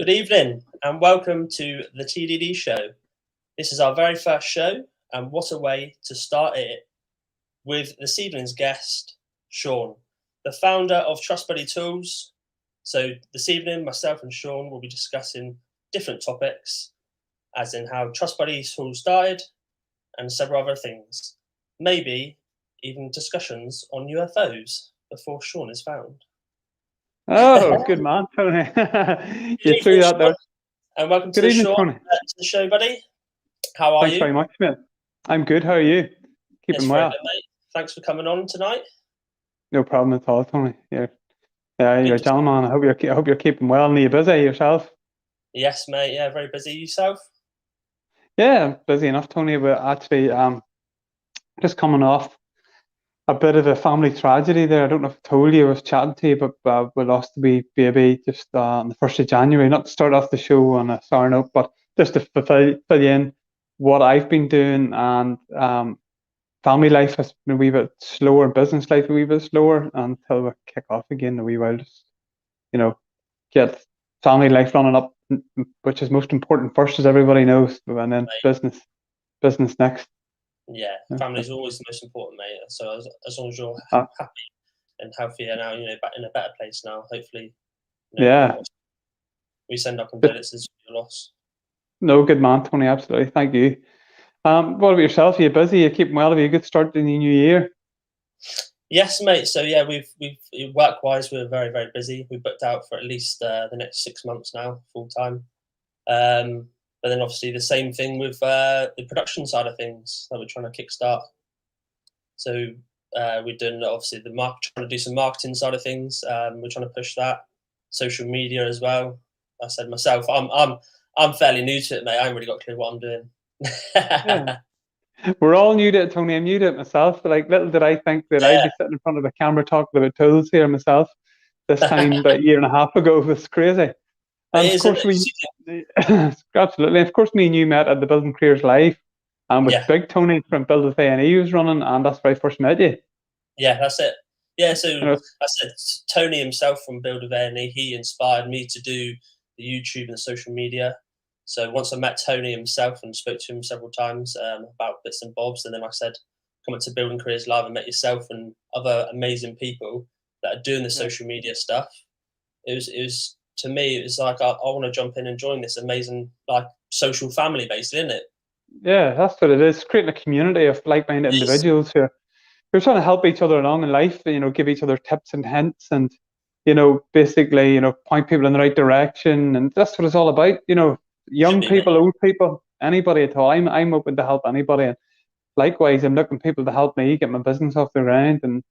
Good evening and welcome to the TDD show. This is our very first show, and what a way to start it with this evening's guest, Sean, the founder of Trussbuddy Tools. So this evening, myself and Sean will be discussing different topics, as in how Trussbuddy Tools started and several other things. Maybe even discussions on UFOs before Sean is found. Oh, good man, Tony. You threw that there. And welcome to Good the evening, Tony. to the show, buddy. How are you? Thanks very much, mate. I'm good. How are you? Keeping Very well. good, mate. Thanks for coming on tonight. No problem at all, Tony. You're a gentleman. I hope you're keeping well. And are you busy yourself? Yes, mate. Yeah, very busy. Yourself? Yeah, I'm busy enough, Tony. But actually, just coming off a bit of a family tragedy there. I don't know if I told you, I was chatting to you, but we lost the wee baby just on the 1st of January. Not to start off the show on a sour note, but just to fill you in what I've been doing. And family life has been a wee bit slower, business life a wee bit slower until we kick off again a wee while. Just, get family life running up, which is most important first, as everybody knows, and then business next. Yeah, family's always the most important, mate. So as long as you're happy and healthy and now, back in a better place now, hopefully. We send our condolences for your loss. No, good man, Tony. Absolutely. Thank you. What about yourself? Are you busy? You keeping well? Have you a good start to the new year? Yes, mate. So yeah, we've work-wise, we're very, very busy. We're booked out for at least the next 6 months now, full time. But then obviously the same thing with the production side of things that we're trying to kickstart. So we're doing obviously trying to do some marketing side of things. We're trying to push that, social media as well. I said myself, I'm fairly new to it, mate. I haven't really got a clue what I'm doing. Yeah. We're all new to it, Tony. I'm new to it myself. But little did I think that I'd be sitting in front of the camera talking about tools here myself. This time about a year and a half ago, it was crazy. And of course, absolutely. Of course, me and you met at the Building Careers Live, and with Big Tony from Build with A&E was running, and that's where I first met you. Yeah, that's it. Yeah, so I said Tony himself from Build with A&E, he inspired me to do the YouTube and the social media. So once I met Tony himself and spoke to him several times about bits and bobs, and then I said, come to Building Careers Live and met yourself and other amazing people that are doing the social media stuff. It was to me, it was like I want to jump in and join this amazing social family, basically, isn't it? Yeah, that's what it is. Creating a community of like-minded individuals who are trying to help each other along in life. Give each other tips and hints, and basically, point people in the right direction. And that's what it's all about. Young people, old people, anybody at all. I'm open to help anybody. And likewise, I'm looking for people to help me get my business off the ground. And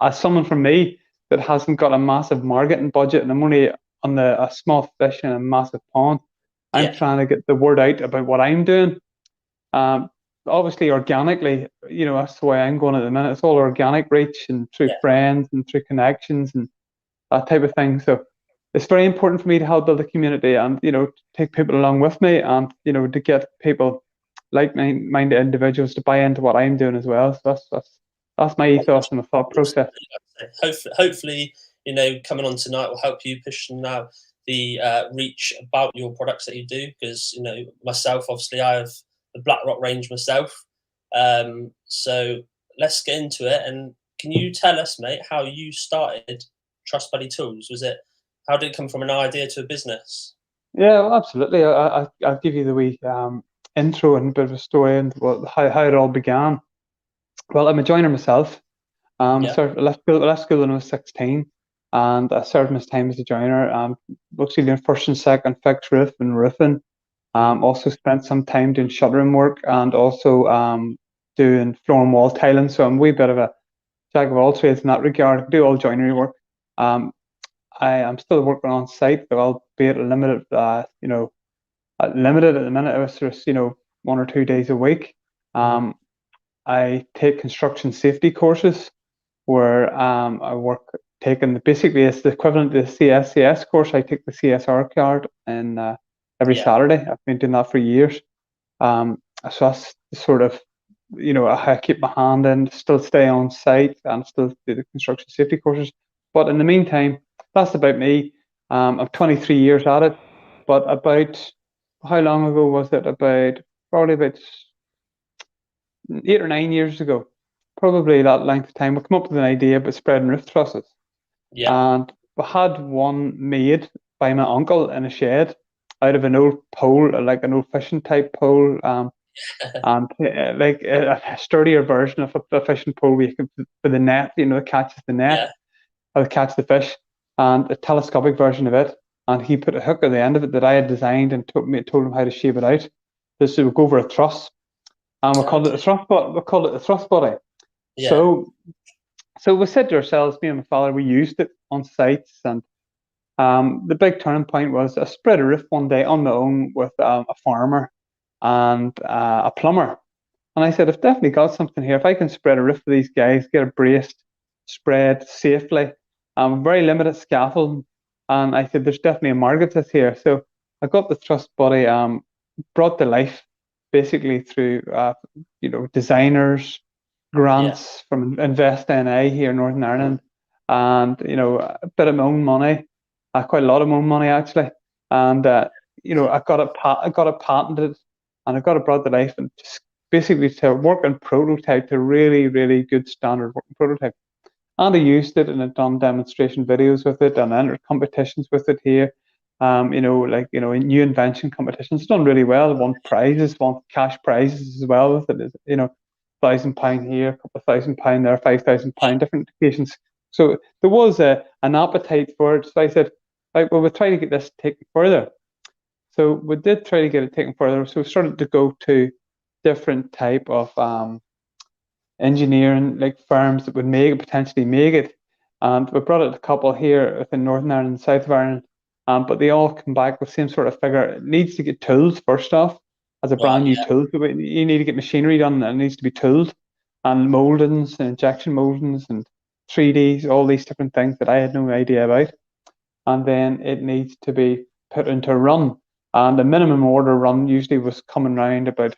as someone from me that hasn't got a massive marketing budget, and I'm only on a small fish in a massive pond, I'm trying to get the word out about what I'm doing. Obviously, organically, that's the way I'm going at the minute. It's all organic reach and through friends and through connections and that type of thing. So it's very important for me to help build a community and, take people along with me and, to get people like-minded individuals to buy into what I'm doing as well. So that's my ethos and my thought process. Hopefully, coming on tonight will help you push now the reach about your products that you do, because myself, obviously, I have the BlackRock range myself. So let's get into it. And can you tell us, mate, how you started Trussbuddy Tools? How did it come from an idea to a business? Yeah, well, absolutely. I'll give you the wee intro and a bit of a story and how it all began. Well, I'm a joiner myself. I left school when I was 16, and I served my time as a joiner. Mostly doing first and second fixed roof and roofing. Also spent some time doing shuttering work and also doing floor and wall tiling. So I'm a wee bit of a jack of all trades in that regard. I do all joinery work. I am still working on site, though, albeit limited. Limited at the minute. It was just 1 or 2 days a week. I take construction safety courses where I work basically it's the equivalent to the CSCS course. I take the CSR card and every Saturday. I've been doing that for years. So that's sort of how I keep my hand in, still stay on site and still do the construction safety courses. But in the meantime, that's about me. I'm 23 years at it. But about how long ago was it? Probably about 8 or 9 years ago, probably that length of time, we come up with an idea about spreading roof trusses. Yeah. And we had one made by my uncle in a shed out of an old pole, like an old fishing type pole, and like a sturdier version of a fishing pole where you can with the net, it catches the net, or catch the fish, and a telescopic version of it. And he put a hook at the end of it that I had designed and told him how to shape it out. This would go over a truss. And we called it the Trussbuddy. Yeah. So we said to ourselves, me and my father, we used it on sites, and the big turning point was I spread a roof one day on my own with a farmer and a plumber. And I said, I've definitely got something here. If I can spread a roof for these guys, get it braced, spread safely, very limited scaffold. And I said, there's definitely a market that's here. So I got the Trussbuddy brought to life basically through designers, grants from Invest NI here in Northern Ireland, and a bit of my own money, quite a lot of my own money actually, and I got it patented, and I got it brought to life, and just basically to working prototype, to really really good standard working prototype. And I used it and I've done demonstration videos with it and entered competitions with it here. In new invention competitions, done really well. Won prizes, won cash prizes as well with it. £1,000 here, a couple of £1,000 there, £5,000, different occasions. So there was an appetite for it. So I said, right, well, we'll try to get this taken further. So we did try to get it taken further. So we started to go to different type of engineering like firms that would potentially make it. And we brought it a couple here within Northern Ireland and South of Ireland. But they all come back with the same sort of figure. It needs to get tooled first off, as a brand new tool. You need to get machinery done, and it needs to be tooled, and moldings and injection moldings and 3Ds, all these different things that I had no idea about. And then it needs to be put into a run. And the minimum order run usually was coming around about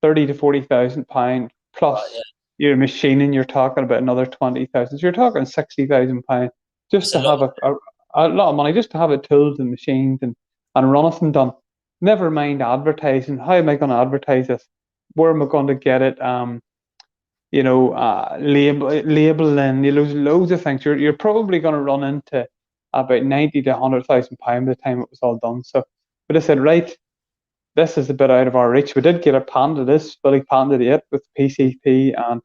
£30,000 to £40,000 plus. Your machining, you're talking about another 20,000. So you're talking £60,000 just to have a lot of money, just to have it tooled and machined and run it and done. Never mind advertising. How am I going to advertise this? Where am I going to get it? Labeling, loads of things. You're probably going to run into about 90 to £100,000 by the time it was all done. So, but I said, right, this is a bit out of our reach. We did get it patented. This fully patented it with PCP and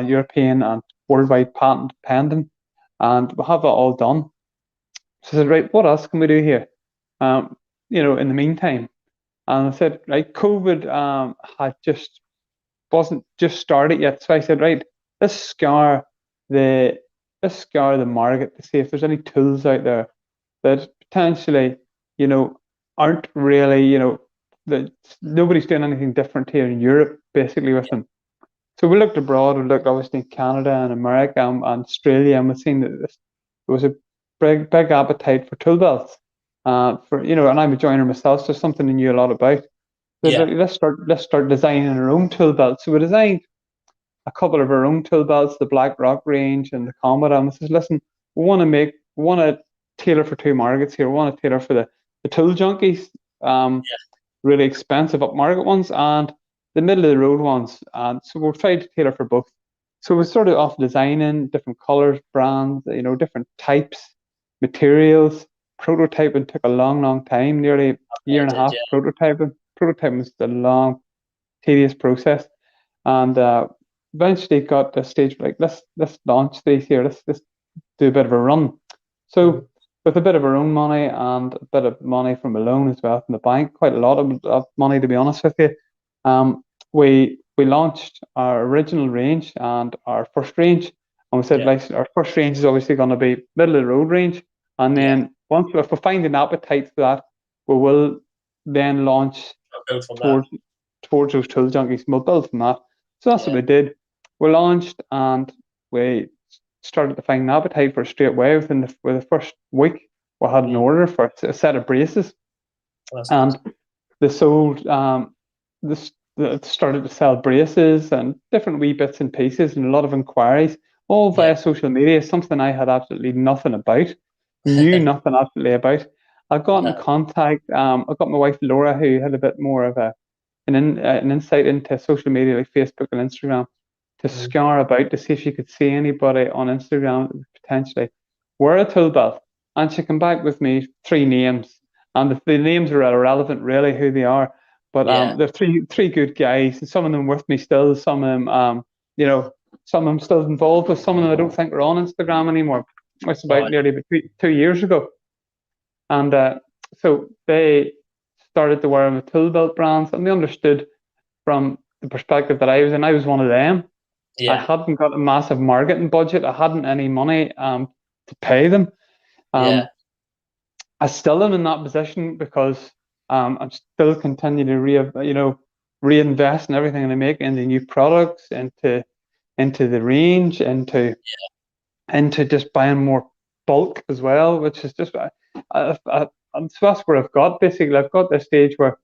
European and worldwide patent pending, and we have it all done. So I said, right, what else can we do here? In the meantime, and I said, right, COVID wasn't just started yet. So I said, right, let's scour the market to see if there's any tools out there that potentially, aren't really, that nobody's doing anything different here in Europe, basically with them. So we looked abroad. We looked obviously in Canada and America and Australia, and we've seen that there was a big appetite for tool belts. And I'm a joiner myself, so something I knew a lot about. Let's start designing our own tool belts. So we designed a couple of our own tool belts, the Black Rock range and the Combat. And I says, listen, we want to tailor for two markets here. We want to tailor for the tool junkies, really expensive upmarket ones, and the middle of the road ones. And so we'll try to tailor for both. So we started off designing different colors, brands, different types, materials. Prototyping took a long time, nearly a year and a half. Prototyping was a long, tedious process, and eventually got to a stage where, like, let's launch these here. Let's do a bit of a run. So with a bit of our own money and a bit of money from a loan as well from the bank, quite a lot of money, to be honest with you, we launched our original range and our first range. And we said, like, our first range is obviously going to be middle of the road range, and then once if we find an appetite for that, we will then launch towards those tool junkies, and we'll build from that. So that's what we did. We launched, and we started to find an appetite for it straight away. Within the first week, we had an order for a set of braces, and they sold. They started to sell braces and different wee bits and pieces, and a lot of inquiries, all via social media. Something I had absolutely nothing about, knew nothing absolutely about. I got in contact. I got my wife Laura, who had a bit more of an insight into social media like Facebook and Instagram, to scour about to see if she could see anybody on Instagram that would potentially wear a tool belt. And she came back with me 3 names, and the names are irrelevant really who they are. But they're three good guys, and some of them with me still. Some of them, some of them still involved with. Some of them I don't think are on Instagram anymore. It's about nearly 2 years ago, and so they started to wear the tool belt brands, and they understood from the perspective that I was in. I was one of them. I hadn't got a massive marketing budget. I hadn't any money to pay them. I still am in that position because I'm still continuing to reinvest in everything I make into new products, into the range, into just buying more bulk as well, which is just so that's where I've got. Basically, I've got this stage where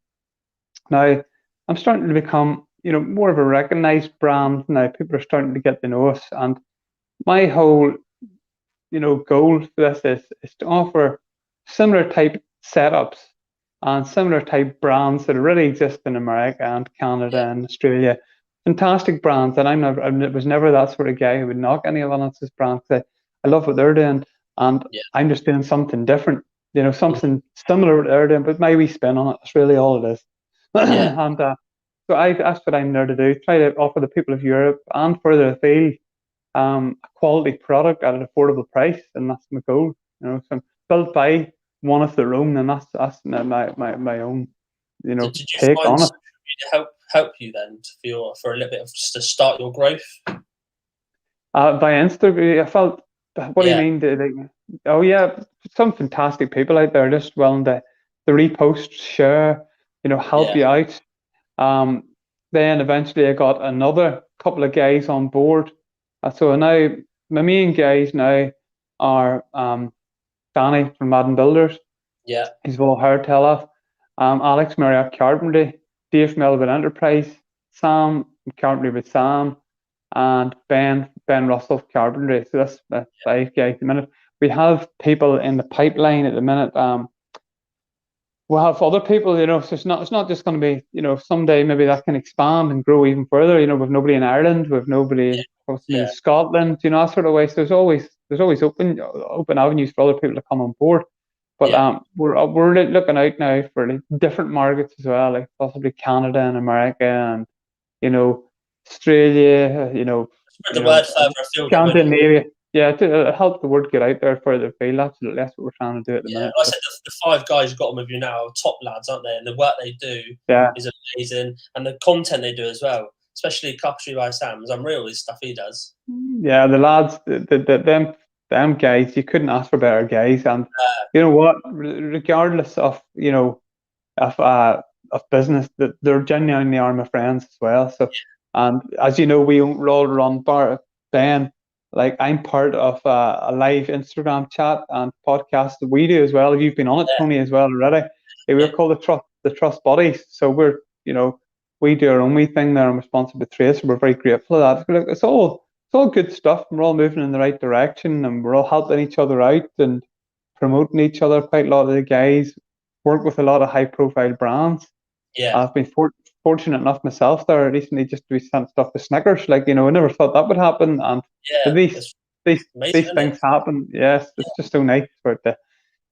now I'm starting to become more of a recognized brand now. People are starting to get to know us, and my whole goal for this is to offer similar type setups and similar type brands that already exist in America and Canada and Australia. Fantastic brands, and I was never that sort of guy who would knock anyone else's brand. I love what they're doing, and I'm just doing something different, something similar to what they're doing, but my wee spin on it. That's really all it is. And so that's what I'm there to do. Try to offer the people of Europe and further afield a quality product at an affordable price, and that's my goal. So I'm built by one of their own, and that's my own Did you take find on it. social media help you then for a little bit to start your growth? By Instagram, I felt. What do you mean? Oh yeah, some fantastic people out there just willing to repost, share, help you out. Then eventually I got another couple of guys on board. So now my main guys now are Danny from Madden Builders. Yeah. He's well hired tell Alex Marriott Carpentry, Dave Melvin Enterprise, Sam Carpentry with Sam, and Ben Russell Carpentry. So that's 5 guys at the minute. We have people in the pipeline at the minute. We'll have other people, so it's not just going to be, someday maybe that can expand and grow even further. We've nobody in Ireland, we've nobody in Scotland, that sort of way. So there's always open avenues for other people to come on board. But we're looking out now for like different markets as well, like possibly Canada and America and Australia, Spread the word further afield. Scandinavia. Yeah, to help the word get out there further afield. Absolutely, that's what we're trying to do at the minute. Like I said, the 5 guys you've got on with you now are top lads, aren't they? And the work they do is amazing, and the content they do as well, especially Carpentry by Sam's unreal. This stuff he does. Yeah, the lads, them guys, you couldn't ask for better guys. And you know what? Regardless of of business, that they're genuinely are my friends as well. So, and as you know, we all run Ben. Like I'm part of a live Instagram chat and podcast that we do as well. You've been on it, Tony, as well already. We're called the Trussbuddies. So we're we do our own wee thing there. I'm responsible for Trace. So we're very grateful for that. It's all good stuff. We're all moving in the right direction, and we're all helping each other out and promoting each other. Quite a lot of the guys work with a lot of high profile brands. I've been fortunate enough myself there recently just to be sent stuff to Snickers. Like, I never thought that would happen. And these things happen. Yes, it's just so nice for it to,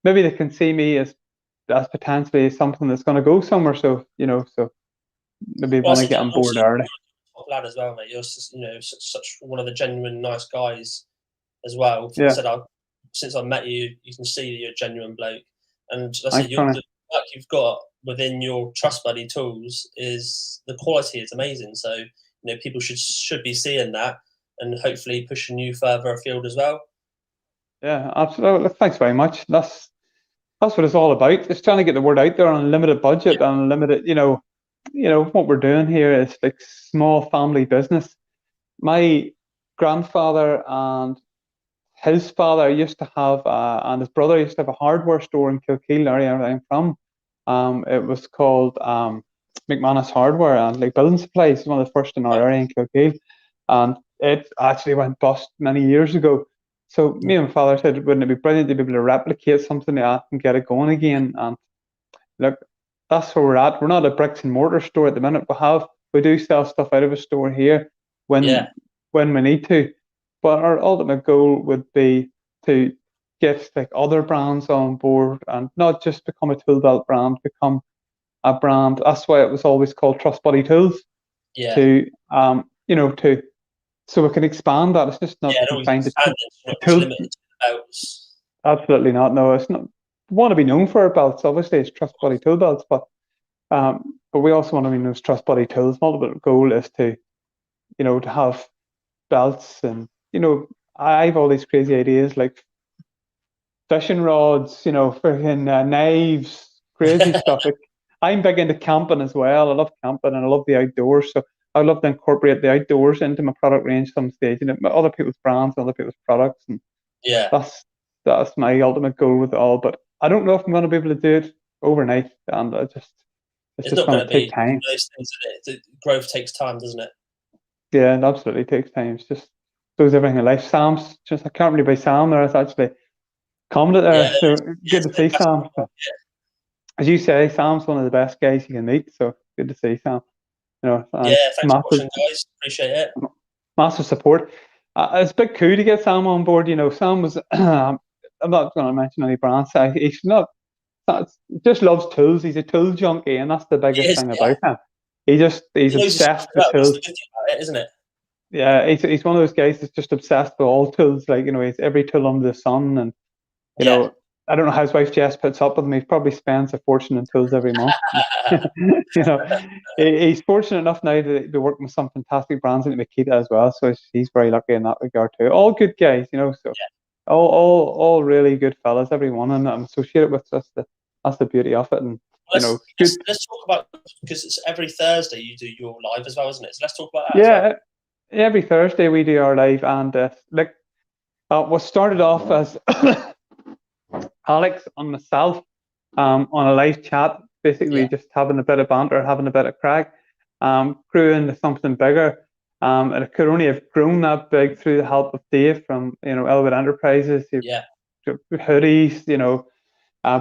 maybe they can see me as potentially something that's going to go somewhere. So, so maybe want to get on board early. Top lad as well, mate. You're such one of the genuine nice guys as well. Since I met you, you can see that you're a genuine bloke. And the work you've got within your Trussbuddy Tools is the quality is amazing. So people should be seeing that and hopefully pushing you further afield as well. Yeah, absolutely. Thanks very much. That's what it's all about. It's trying to get the word out there on a limited budget and a limited, what we're doing here is like small family business. My grandfather and his father used to have, and his brother used to have a hardware store in Kilkeel, area where I'm from. It was called McManus Hardware and like building supplies. It's one of the first in our area in Kilkeel, and it actually went bust many years ago. So me and my father said, wouldn't it be brilliant to be able to replicate something like that and get it going again? And look, that's where we're at. We're not a bricks and mortar store at the minute. We do sell stuff out of a store here when we need to. But our ultimate goal would be to get like other brands on board and not just become a tool belt brand, become a brand. That's why it was always called Trussbuddy Tools. Yeah. To so we can expand that. It's just not confined to tools. Limited to belts. Absolutely not. No, it's not. We want to be known for our belts. Obviously, it's Trussbuddy tool belts, but we also want to be known as Trussbuddy Tools. My ultimate goal is to, to have belts, and I have all these crazy ideas like fishing rods, freaking knives, crazy stuff. Like, I'm big into camping as well. I love camping and I love the outdoors. So I would love to incorporate the outdoors into my product range some stage, other people's brands, other people's products, and that's my ultimate goal with it all. But I don't know if I'm going to be able to do it overnight, and it's just not going to take time. Those things, the growth takes time, doesn't it? Yeah, it absolutely takes time. It's just goes everything in life. Sam's just, I can't really buy Sam there. It's actually commented there. So good to see Sam. So, as you say, Sam's one of the best guys you can meet. So good to see Sam. Thanks for watching, guys. Appreciate it. Massive support. It's a big coup to get Sam on board. Sam was. I'm not going to mention any brands. He's not. Just loves tools. He's a tool junkie, and that's the biggest thing about him. He's obsessed with tools. That's the good thing about it, isn't it? Yeah, he's one of those guys that's just obsessed with all tools. Like, he's every tool under the sun, and I don't know how his wife Jess puts up with him. He probably spends a fortune in tools every month. He's fortunate enough now to be working with some fantastic brands in Makita as well. So he's very lucky in that regard too. All good guys, So all really good fellas, every one, and I'm associated with. That's the beauty of it. And let's talk about, because it's every Thursday you do your live as well, isn't it? So let's talk about that. Yeah, every Thursday we do our live, and what started off as Alex and myself on a live chat, basically just having a bit of banter, having a bit of crack, grew into something bigger. And it could only have grown that big through the help of Dave from Elwood Enterprises. Hoodies,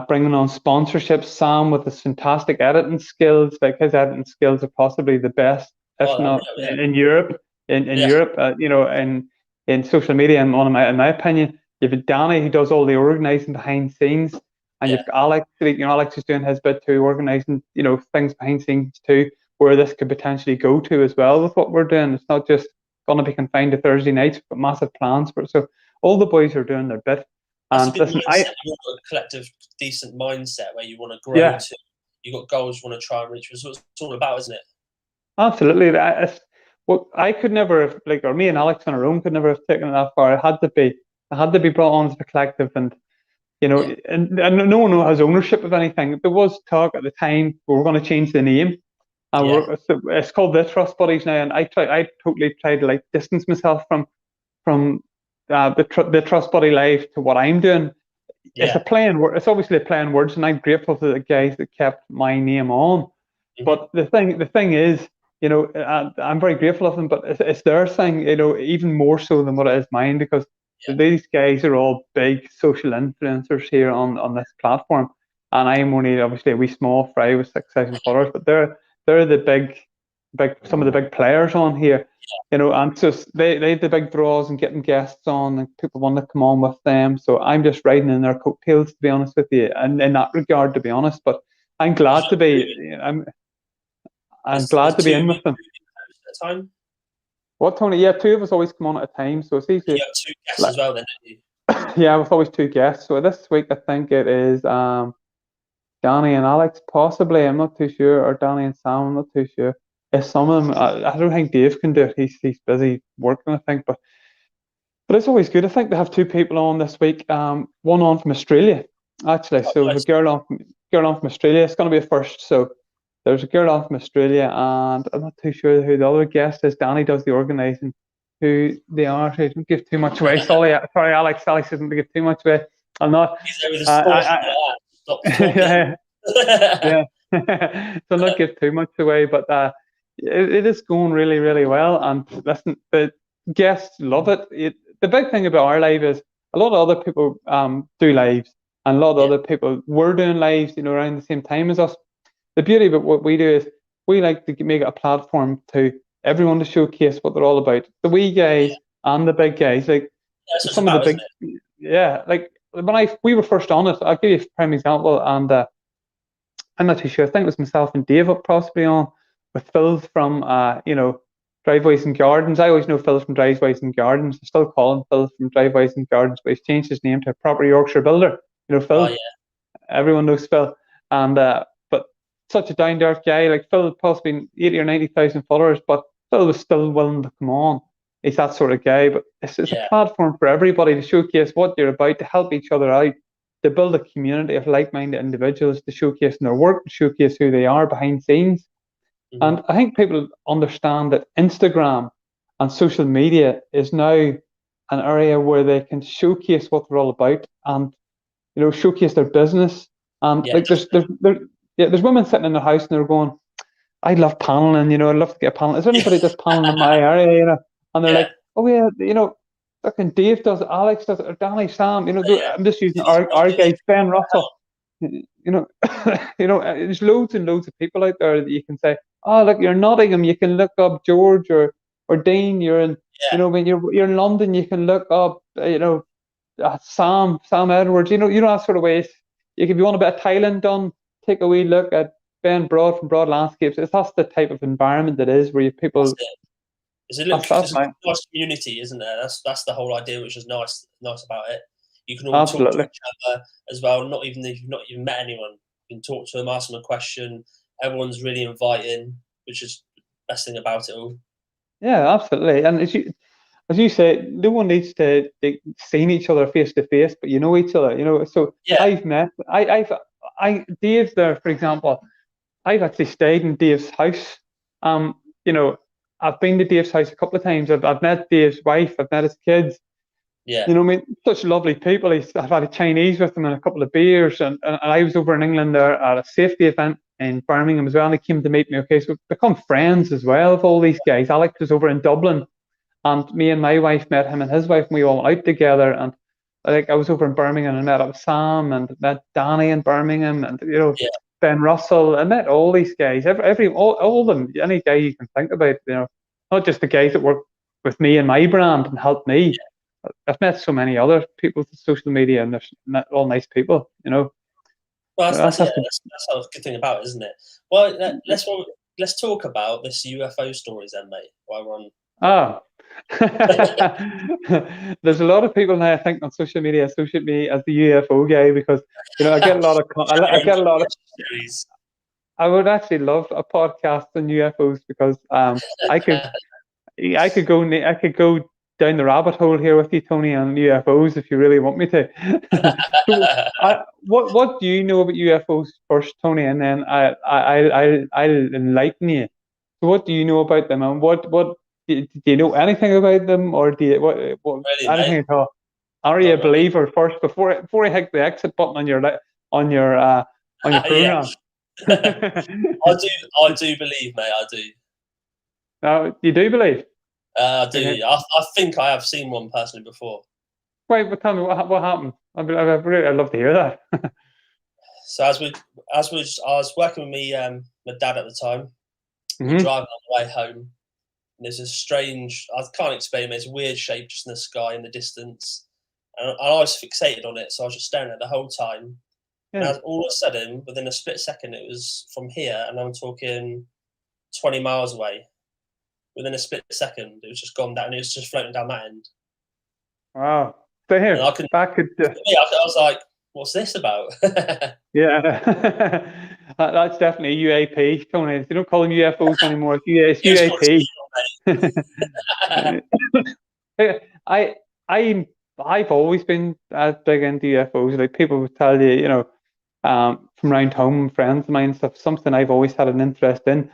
bringing on sponsorships. Sam with his fantastic editing skills, like his editing skills are possibly the best, if not in Europe. In Europe, in social media, in my opinion. You've got Danny who does all the organising behind scenes, and you've got Alex. Alex is doing his bit too, organising things behind scenes too, where this could potentially go to as well with what we're doing. It's not just going to be confined to Thursday nights, but massive plans for it. So all the boys are doing their bit. And listen, you've got a collective, decent mindset where you want to grow to. You've got goals you want to try and reach. That's what it's all about, isn't it? Absolutely. I could never have, or me and Alex on our own could never have taken it that far. I had to be brought on as a collective, and and no one has ownership of anything. There was talk at the time we were going to change the name, and it's called the Trussbuddies now. And I totally tried to distance myself from the Trussbuddy life to what I'm doing. It's a play on words. It's obviously a play on words, and I'm grateful to the guys that kept my name on. But the thing is, I'm very grateful of them. But it's their thing, even more so than what it is mine, because these guys are all big social influencers here on this platform, and I'm only obviously a wee small fry with 6,000 followers. But they're the big some of the big players on here, and so they have the big draws and getting guests on, and people want to come on with them. So I'm just riding in their coattails, to be honest with you, and in that regard, to be honest. But I'm glad to be. I'm glad to be in with them. At a time? What, Tony? Yeah, two of us always come on at a time, so it's easy. You have two guests as well, then, don't you? Yeah, with always two guests. So this week I think it is Danny and Alex, possibly. I'm not too sure, or Danny and Sam. I'm not too sure. If some of them, I don't think Dave can do it. He's busy working, I think. But it's always good. I think they have two people on this week. One on from Australia, actually. So nice. A girl on from Australia. It's going to be a first. So there's a girl on from Australia, and I'm not too sure who the other guest is. Danny does the organising. Who they are? So don't give too much away. Sorry, Alex. Alex isn't to give too much away. I'm not. Yeah. So not give too much away, but it is going really, really well. And listen, the guests love it. The big thing about our live is a lot of other people do lives, and a lot of other people were doing lives, around the same time as us. The beauty about what we do is we like to make it a platform to everyone to showcase what they're all about. The wee guys and the big guys, like some of the big, like when we were first on it. I'll give you a prime example, and I'm not too sure. I think it was myself and Dave up possibly on with Phil from Driveways and Gardens. I always know Phil from Driveways and Gardens. I still call him Phil from Driveways and Gardens, but he's changed his name to a proper Yorkshire builder. Phil. Oh, yeah. Everyone knows Phil, and but such a down to earth guy. Like Phil, possibly 80 or 90,000 followers, but Phil was still willing to come on. He's that sort of guy. But it's a platform for everybody to showcase what you're about, to help each other out, to build a community of like-minded individuals, to showcase their work, to showcase who they are behind scenes. And I think people understand that Instagram and social media is now an area where they can showcase what they're all about, and showcase their business. And like there's women sitting in their house and they're going, I love paneling, I'd love to get a panel. Is there anybody that's paneling in my area, And they're like, oh yeah, fucking Dave does it, Alex does it, or Danny, Sam, I'm just using our guys, Ben Russell. There's loads and loads of people out there that you can say, oh look, you're in Nottingham, you can look up George or Dean. You're in, when you're in London, you can look up, Sam Edwards. That sort of ways. If you want a bit of tiling done, take a wee look at Ben Broad from Broad Landscapes. That's the type of environment that is where you people. It's a nice community, isn't there? That's the whole idea, which is nice about it. You can all talk to each other as well. Not even if you've not even met anyone, you can talk to them, ask them a question. Everyone's really inviting, which is the best thing about it all. Yeah, absolutely. And as you say, no one needs to see each other face to face, but each other. So I've met. Dave's there, for example. I've actually stayed in Dave's house. I've been to Dave's house a couple of times. I've met Dave's wife. I've met his kids. Yeah. Such lovely people. I've had a Chinese with them and a couple of beers. And I was over in England there at a safety event in Birmingham as well. And they came to meet me. Okay, so we've become friends as well with all these guys. Alex was over in Dublin, and me and my wife met him and his wife, and we all went out together. And I was over in Birmingham and met up with Sam and met Danny in Birmingham, and Ben Russell. I met all these guys. All of them. Any guy you can think about. Not just the guys that work with me and my brand and help me. Yeah. I've met so many other people with social media, and they're all nice people. Well, that's a good thing about it, isn't it? Well, let's talk about this UFO stories then, mate. While we're on. There's a lot of people now, I think, on social media associate me as the UFO guy because I get a lot of series. I would actually love a podcast on UFOs because I could go down the rabbit hole here with you, Tony, on UFOs if you really want me to. So, what do you know about UFOs first, Tony, and then I'll enlighten you. So what do you know about them, and what do you know anything about them, or do you what really, anything at all? Are you a believer first before you hit the exit button on your program? I do believe, mate. I do. You do believe? I do. Okay. I think I have seen one personally before. Wait, but tell me what happened. I'd love to hear that. So I was working with my dad at the time. Mm-hmm. Driving on the way home, and there's a strange. I can't explain it. It's a weird shape just in the sky in the distance, and I was fixated on it. So I was just staring at it the whole time. Yeah. And all of a sudden, within a split second, it was from here, and I'm talking 20 miles away. Within a split second, it was just gone down. It was just floating down that end. Wow! So here, I was like, "What's this about?" Yeah, that's definitely a UAP. Tony, they don't call them UFOs anymore. It's UAP. I've always been big into UFOs. Like people would tell you, from around home, friends of mine and stuff. Something I've always had an interest in.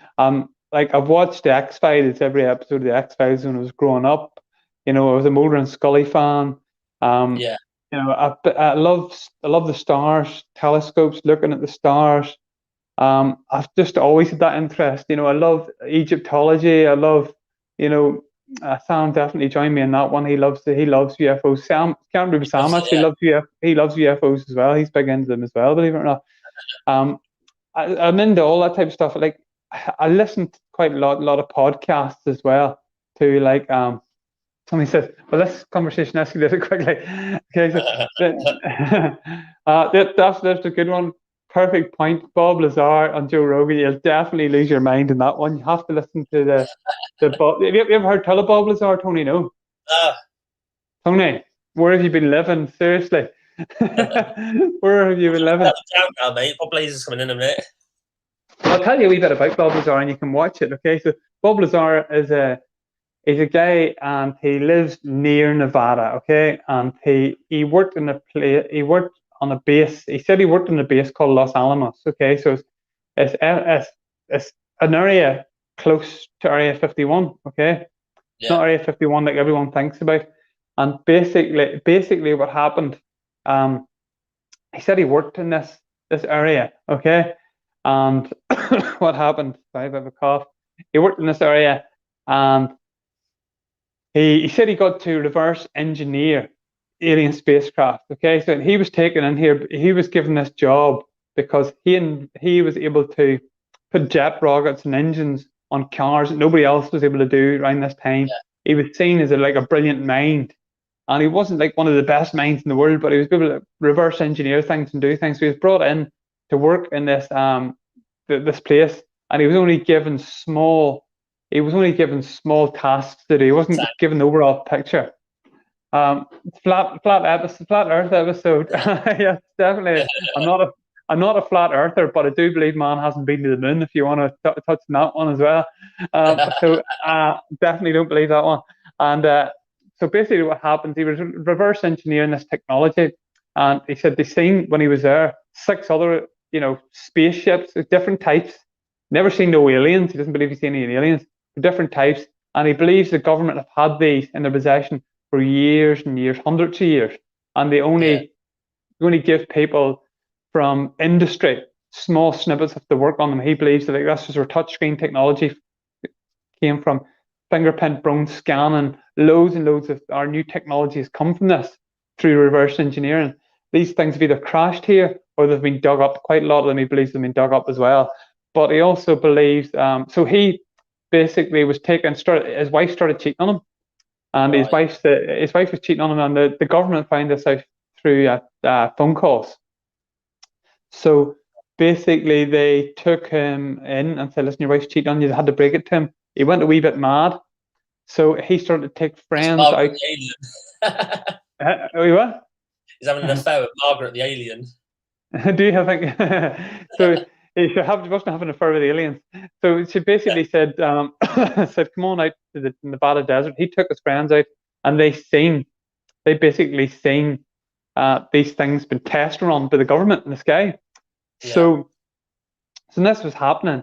Like I've watched the X-Files, every episode of the X-Files when I was growing up. I was a Mulder and Scully fan. I love the stars, telescopes, looking at the stars. I've just always had that interest. I love Egyptology. I love, Sam definitely joined me in that one. He loves UFOs. Sam, can't remember Sam actually loves he loves UFOs as well. He's big into them as well, believe it or not. I'm into all that type of stuff. Like I listen to quite a lot of podcasts as well. To like somebody says, well, this conversation escalated quickly. Okay, so that's a good one. Perfect point. Bob Lazar and Joe Rogan. You'll definitely lose your mind in that one. You have to listen to the Bob. Have you ever heard tell of Bob Lazar, Tony? No. Tony, where have you been living? Seriously. Where have you been living? Down now, mate. Bob Lazar's coming in a minute. I'll tell you a wee bit about Bob Lazar and you can watch it. Okay, so Bob Lazar is he's a guy and he lives near Nevada. Okay, and he worked in he worked on a base. He said he worked in a base called Los Alamos. Okay, so it's an area close to Area 51. Okay, it's not Area 51 like everyone thinks about. And basically, what happened? He said he worked in this area. Okay, and what happened? Sorry, I have a cough. He worked in this area, and he said he got to reverse engineer alien spacecraft. Okay, so he was taken in here. He was given this job because he was able to put jet rockets and engines on cars that nobody else was able to do around this time. Yeah. He was seen as a brilliant mind, and he wasn't like one of the best minds in the world, but he was able to reverse engineer things and do things. So he was brought in to work in this this place, and he was only given small tasks to do. He wasn't given the overall picture. Flat Earth episode. Yes, definitely. I'm not a flat earther, but I do believe man hasn't been to the moon. If you want to touch on that one as well, so definitely don't believe that one. And so basically, what happened? He was reverse engineering this technology, and he said they seen when he was there 6 other spaceships of different types. Never seen no aliens. He doesn't believe he's seen any aliens. Different types, and he believes the government have had these in their possession for years and years, hundreds of years, and they only give people from industry small snippets of the work on them. He believes that that's just where touchscreen technology came from, fingerprint bone scanning. Loads and loads of our new technologies come from this through reverse engineering. These things have either crashed here or they've been dug up. Quite a lot of them he believes have been dug up as well. But he also believes, so he basically was his wife started cheating on him, and his wife was cheating on him, and the government found this out through phone calls. So basically they took him in and said, listen, your wife's cheating on you. They had to break it to him. He went a wee bit mad, so he started to take friends out. What? He's having an affair with Margaret the alien. Do you think? So he must have an affair with aliens. So she basically said, come on out to the Nevada desert. He took his friends out, and they basically seen these things been tested on by the government in the sky. Yeah. So this was happening.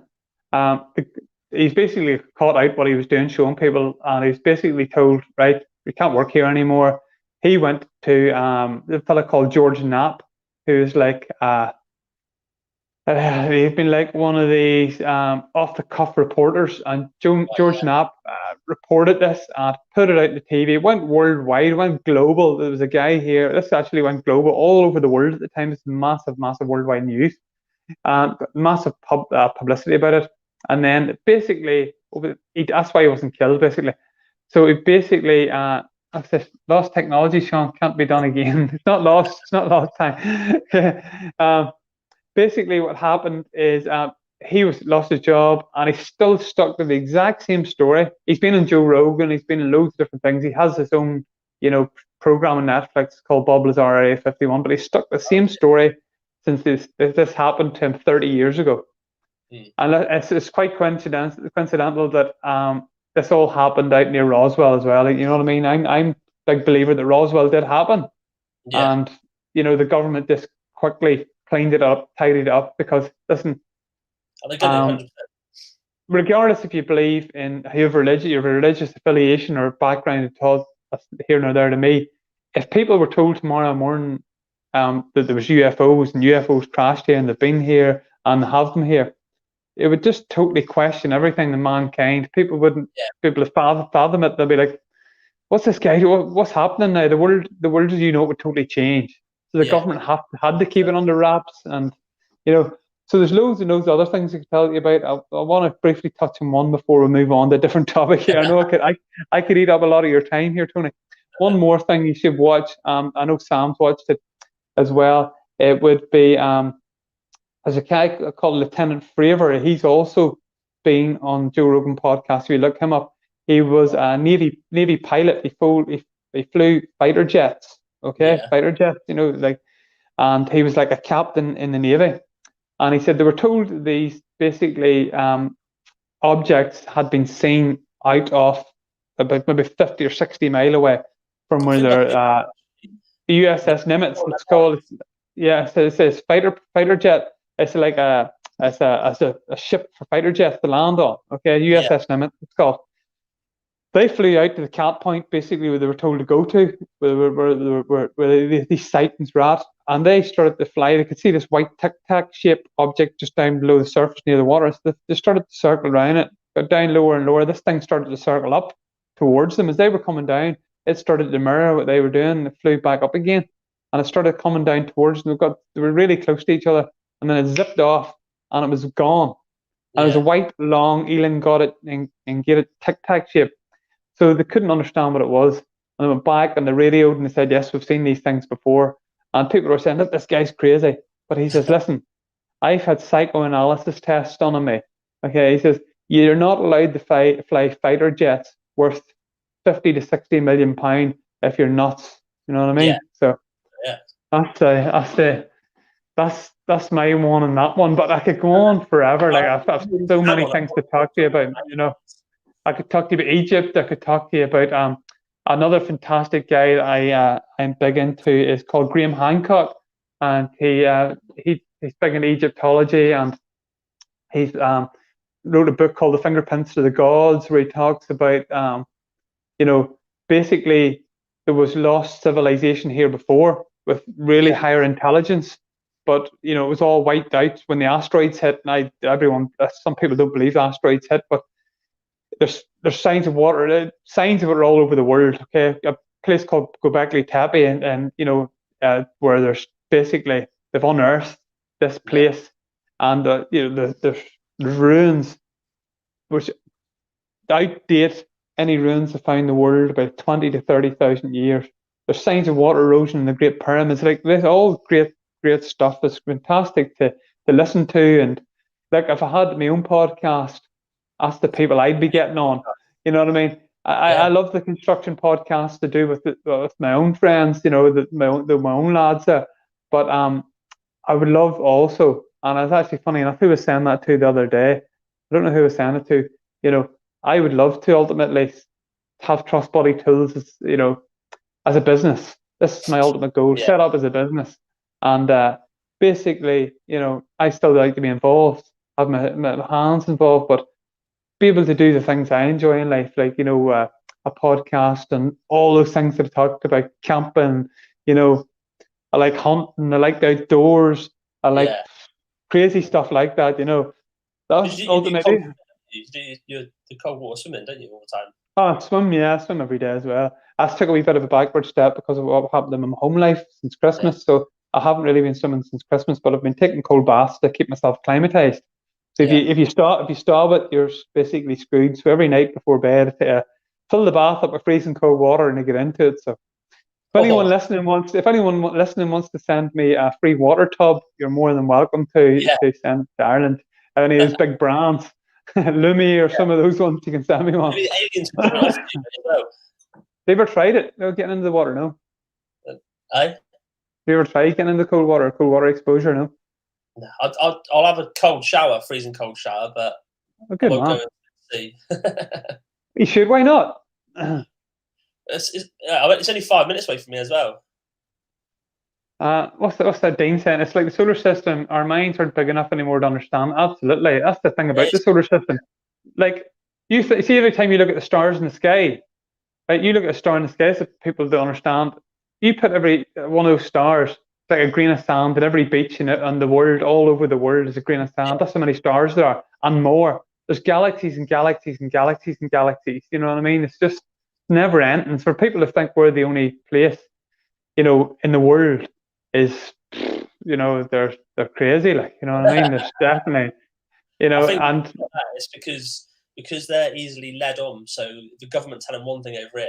He's basically caught out what he was doing, showing people, and he's basically told, right, we can't work here anymore. He went to a fella called George Knapp, who's like he's been like one of these off-the-cuff reporters, and George Knapp reported this and put it out on the TV. It went worldwide, went global. There was a guy here. This actually went global all over the world at the time. It's massive worldwide news, massive publicity about it. And then basically, that's why he wasn't killed, basically. So it basically, lost technology, Sean, can't be done again. It's not lost time. Basically, what happened is he lost his job, and he's still stuck to the exact same story. He's been on Joe Rogan. He's been in loads of different things. He has his own, program on Netflix called Bob Lazar Area 51. But he's stuck the same story since this happened to him 30 years ago. And it's quite coincidental that this all happened out near Roswell as well. You know what I mean? I'm a big believer that Roswell did happen, and the government just quickly cleaned it up, tidied it up, because listen, regardless if you believe in your religious affiliation or background at all, that's here nor there to me. If people were told tomorrow morning that there was UFOs and UFOs crashed here and they've been here and have them here, it would just totally question everything in mankind. People wouldn't be able to fathom it. They'll be like, "What's this guy? What's happening now? The world as you know it would totally change." So the government had to keep it under wraps, and so there's loads and loads of other things I could tell you about. I want to briefly touch on one before we move on to a different topic here. I know I could eat up a lot of your time here, Tony. One more thing you should watch. I know Sam's watched it as well. It would be there's a guy called Lieutenant Fravor. He's also been on Joe Rogan podcast. If you look him up, he was a Navy pilot. He flew fighter jets. Okay, fighter jets. And he was like a captain in the Navy. And he said they were told these basically objects had been seen out of about maybe 50 or 60 mile away from where they're the USS Nimitz. It's called. Yeah, so it says fighter jet. It's like a ship for fighter jets to land on. Okay, USS Nimitz. It's called. They flew out to the cat point, basically where they were told to go to, where these sightings were at, and they started to fly. They could see this white Tic Tac shaped object just down below the surface near the water. So they started to circle around it, got down lower and lower. This thing started to circle up towards them. As they were coming down, it started to mirror what they were doing. It flew back up again, and it started coming down towards them. They were really close to each other, and then it zipped off, and it was gone. And it was a white, long, elongated, Tic Tac shape. So they couldn't understand what it was. And they went back and they radioed and they said, yes, we've seen these things before. And people were saying, look, this guy's crazy. But he says, listen, I've had psychoanalysis tests done on me. Okay, he says, you're not allowed to fly fighter jets worth 50 to 60 million pounds if you're nuts. You know what I mean? Yeah. So that's my one and that one. But I could go on forever. Like I've so many things to talk to you about, I could talk to you about Egypt. I could talk to you about another fantastic guy that I'm big into is called Graham Hancock, and he's big in Egyptology, and he's wrote a book called The Fingerprints of the Gods, where he talks about basically there was lost civilization here before with really higher intelligence, but it was all wiped out when the asteroids hit. And some people don't believe asteroids hit, but there's signs of water, signs of it all over the world. Okay, a place called Göbekli Tepe, and where there's basically they've unearthed this place, and there's ruins which outdate any ruins they found in the world about 20 to 30,000 years. There's signs of water erosion in the Great Pyramids. Like this, all great stuff. It's fantastic to listen to, and like if I had my own podcast, ask the people I'd be getting on. You know what I mean? I love the construction podcast to do with my own friends, my own lads there. But I would love also, and it's actually funny enough, who was saying that to the other day? I don't know who was saying it to. I would love to ultimately have Trussbuddy Tools as a business. This is my ultimate goal, set up as a business. And basically, I still like to be involved, have my hands involved, but be able to do the things I enjoy in life, like a podcast and all those things that I talked about, camping. I like hunting, I like the outdoors, I like crazy stuff like that. That's ultimately. You do the cold water swimming, don't you, all the time? Oh, I swim every day as well. I took a wee bit of a backward step because of what happened in my home life since Christmas. So I haven't really been swimming since Christmas, but I've been taking cold baths to keep myself acclimatized. So if you stop it, you're basically screwed. So every night before bed, fill the bath up with freezing cold water and you get into it. So if anyone listening wants to send me a free water tub, you're more than welcome to send it to Ireland. Any of those big brands, Lumi or some of those ones, you can send me one. Maybe the aliens can come off you, Have you ever tried it? No, getting into the water, no. Have you ever tried getting into cold water exposure, no? I'll have a cold shower, freezing cold shower, but I won't go into the sea. You should. Why not? It's only 5 minutes away from me as well. What's that Dean saying? It's like the solar system. Our minds aren't big enough anymore to understand. Absolutely, that's the thing about the solar system. Like you see, every time you look at the stars in the sky, right? You look at a star in the sky, so people don't understand. You put every one of those stars, it's like a grain of sand, and every beach in the world, all over the world, is a grain of sand. That's how many stars there are, and more. There's galaxies and galaxies and galaxies and galaxies. You know what I mean? It's just never ending. For people to think we're the only place, you know, in the world is, you know, they're crazy. Like, you know what I mean? There's definitely, you know, I think and it's because they're easily led on. So the government telling one thing over here,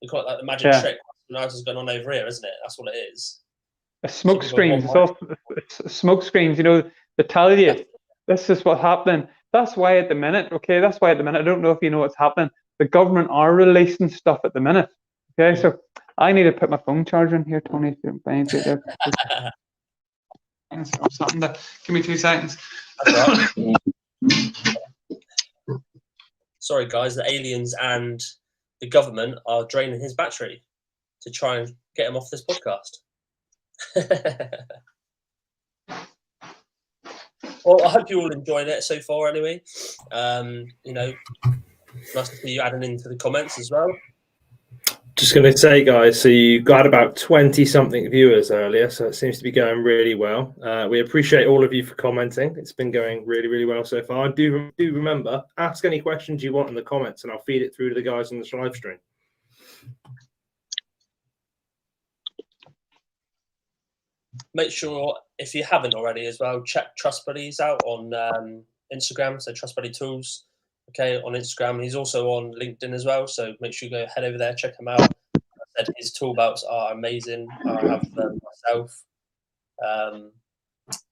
they call it like the magic trick. What else is going on over here, isn't it? That's what it is. Smoke screens. It's all smoke screens. You know, they tell you this is what's happening. That's why at the minute, okay, that's why at the minute, I don't know if you know what's happening. The government are releasing stuff at the minute. Okay, so I need to put my phone charger in here, Tony. If you don't mind, something to, give me 2 seconds. That's right. Sorry, guys, the aliens and the government are draining his battery to try and get him off this podcast. Well, I hope you're all enjoying it so far anyway. You know, nice to see you adding into the comments as well. Just going to say, guys, so you got about 20-something viewers earlier, so it seems to be going really well. We appreciate all of you for commenting. It's been going really, really well so far. And do remember, ask any questions you want in the comments, and I'll feed it through to the guys on the live stream. Make sure, if you haven't already as well, check Trussbuddy's out on Instagram, so Trussbuddy Tools. Okay, on Instagram. He's also on LinkedIn as well, so make sure you go head over there, check him out. Like I said, his tool belts are amazing. I have them myself. Are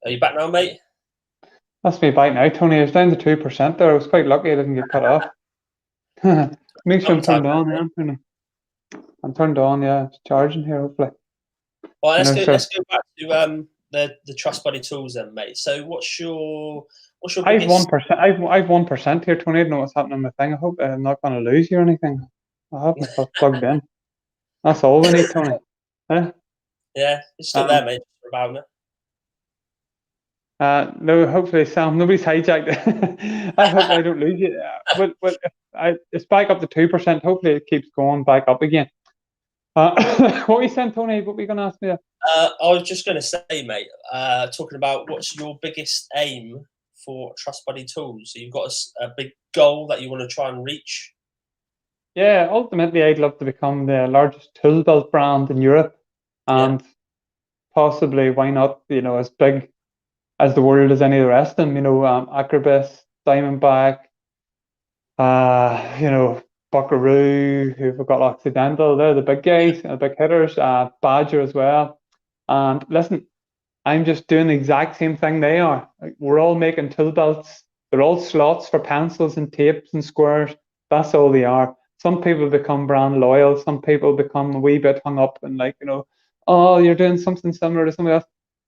you back now, mate? That's me back now, Tony. I was down to 2% there. I was quite lucky I didn't get cut off. Make sure I'm turned on. Yeah, I'm turned on. Yeah, it's charging here. Hopefully. Well, let's go back to the Trussbuddy Tools then, mate. So, what's your I've 1%. I've 1% here, Tony. I don't know what's happening with my thing. I hope I'm not going to lose you or anything. I have myself plugged in. That's all we need, Tony. Yeah, it's still there, mate. For about it. No, hopefully, Sam. Nobody's hijacked it. I hope I don't lose you. It's back up to 2%. Hopefully, it keeps going back up again. What were you saying, Tony? What were you going to ask me? I was just going to say, mate. Talking about what's your biggest aim for Trussbuddy Tools? So you've got a big goal that you want to try and reach? Yeah, ultimately I'd love to become the largest tool belt brand in Europe, and possibly, why not, you know, as big as the world as any of the rest of them, you know, Acrobus, Diamondback, you know, Buckaroo, who've got Occidental, they're the big guys, the big hitters, Badger as well. And listen, I'm just doing the exact same thing they are. Like, we're all making tool belts. They're all slots for pencils and tapes and squares. That's all they are. Some people become brand loyal. Some people become a wee bit hung up and like, you know, oh, you're doing something similar to somebody else.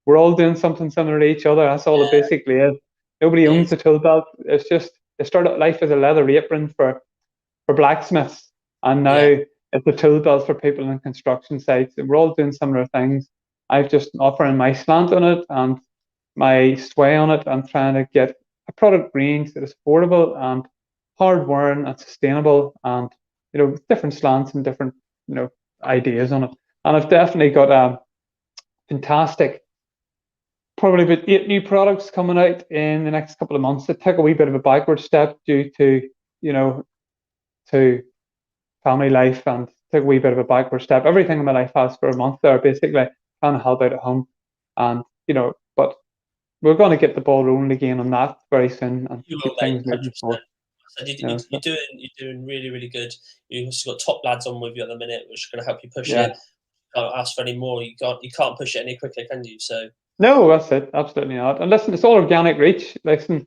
We're all doing something similar to each other. That's all it basically is. Nobody owns a tool belt. It's just, they started life as a leather apron for blacksmiths, and now it's a tool belt for people in construction sites. And we're all doing similar things. I've just offering my slant on it and my sway on it. I'm trying to get a product range that is affordable and hard wearing and sustainable, and you know, different slants and different, you know, ideas on it. And I've definitely got a fantastic, probably about 8 new products coming out in the next couple of months. It took a wee bit of a backward step due to, you know, to family life, and took a wee bit of a backward step. Everything in my life has for a month there, basically trying to help out at home, and you know, but we're going to get the ball rolling again on that very soon and keep things moving forward. So you're doing really, really good. You've also got top lads on with you at the minute, which are going to help you push it. You can't ask for any more. You can't push it any quicker, can you? So no, that's it. Absolutely not. And listen, it's all organic reach. Listen,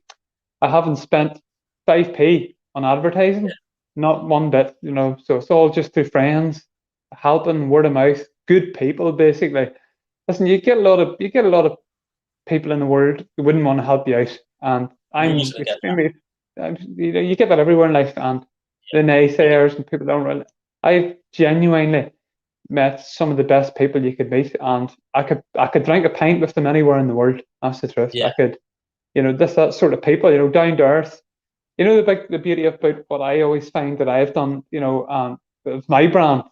I haven't spent 5p on advertising, not one bit. You know, so it's all just through friends, helping, word of mouth, good people, basically. Listen, you get a lot of people in the world who wouldn't want to help you out, and I'm extremely. You know, you get that everywhere in life, and the naysayers and people don't really. I've genuinely met some of the best people you could meet, and I could drink a pint with them anywhere in the world. That's the truth. I could, you know, that sort of people, you know, down to earth. You know, the beauty about what I always find that I've done, you know, with my brand,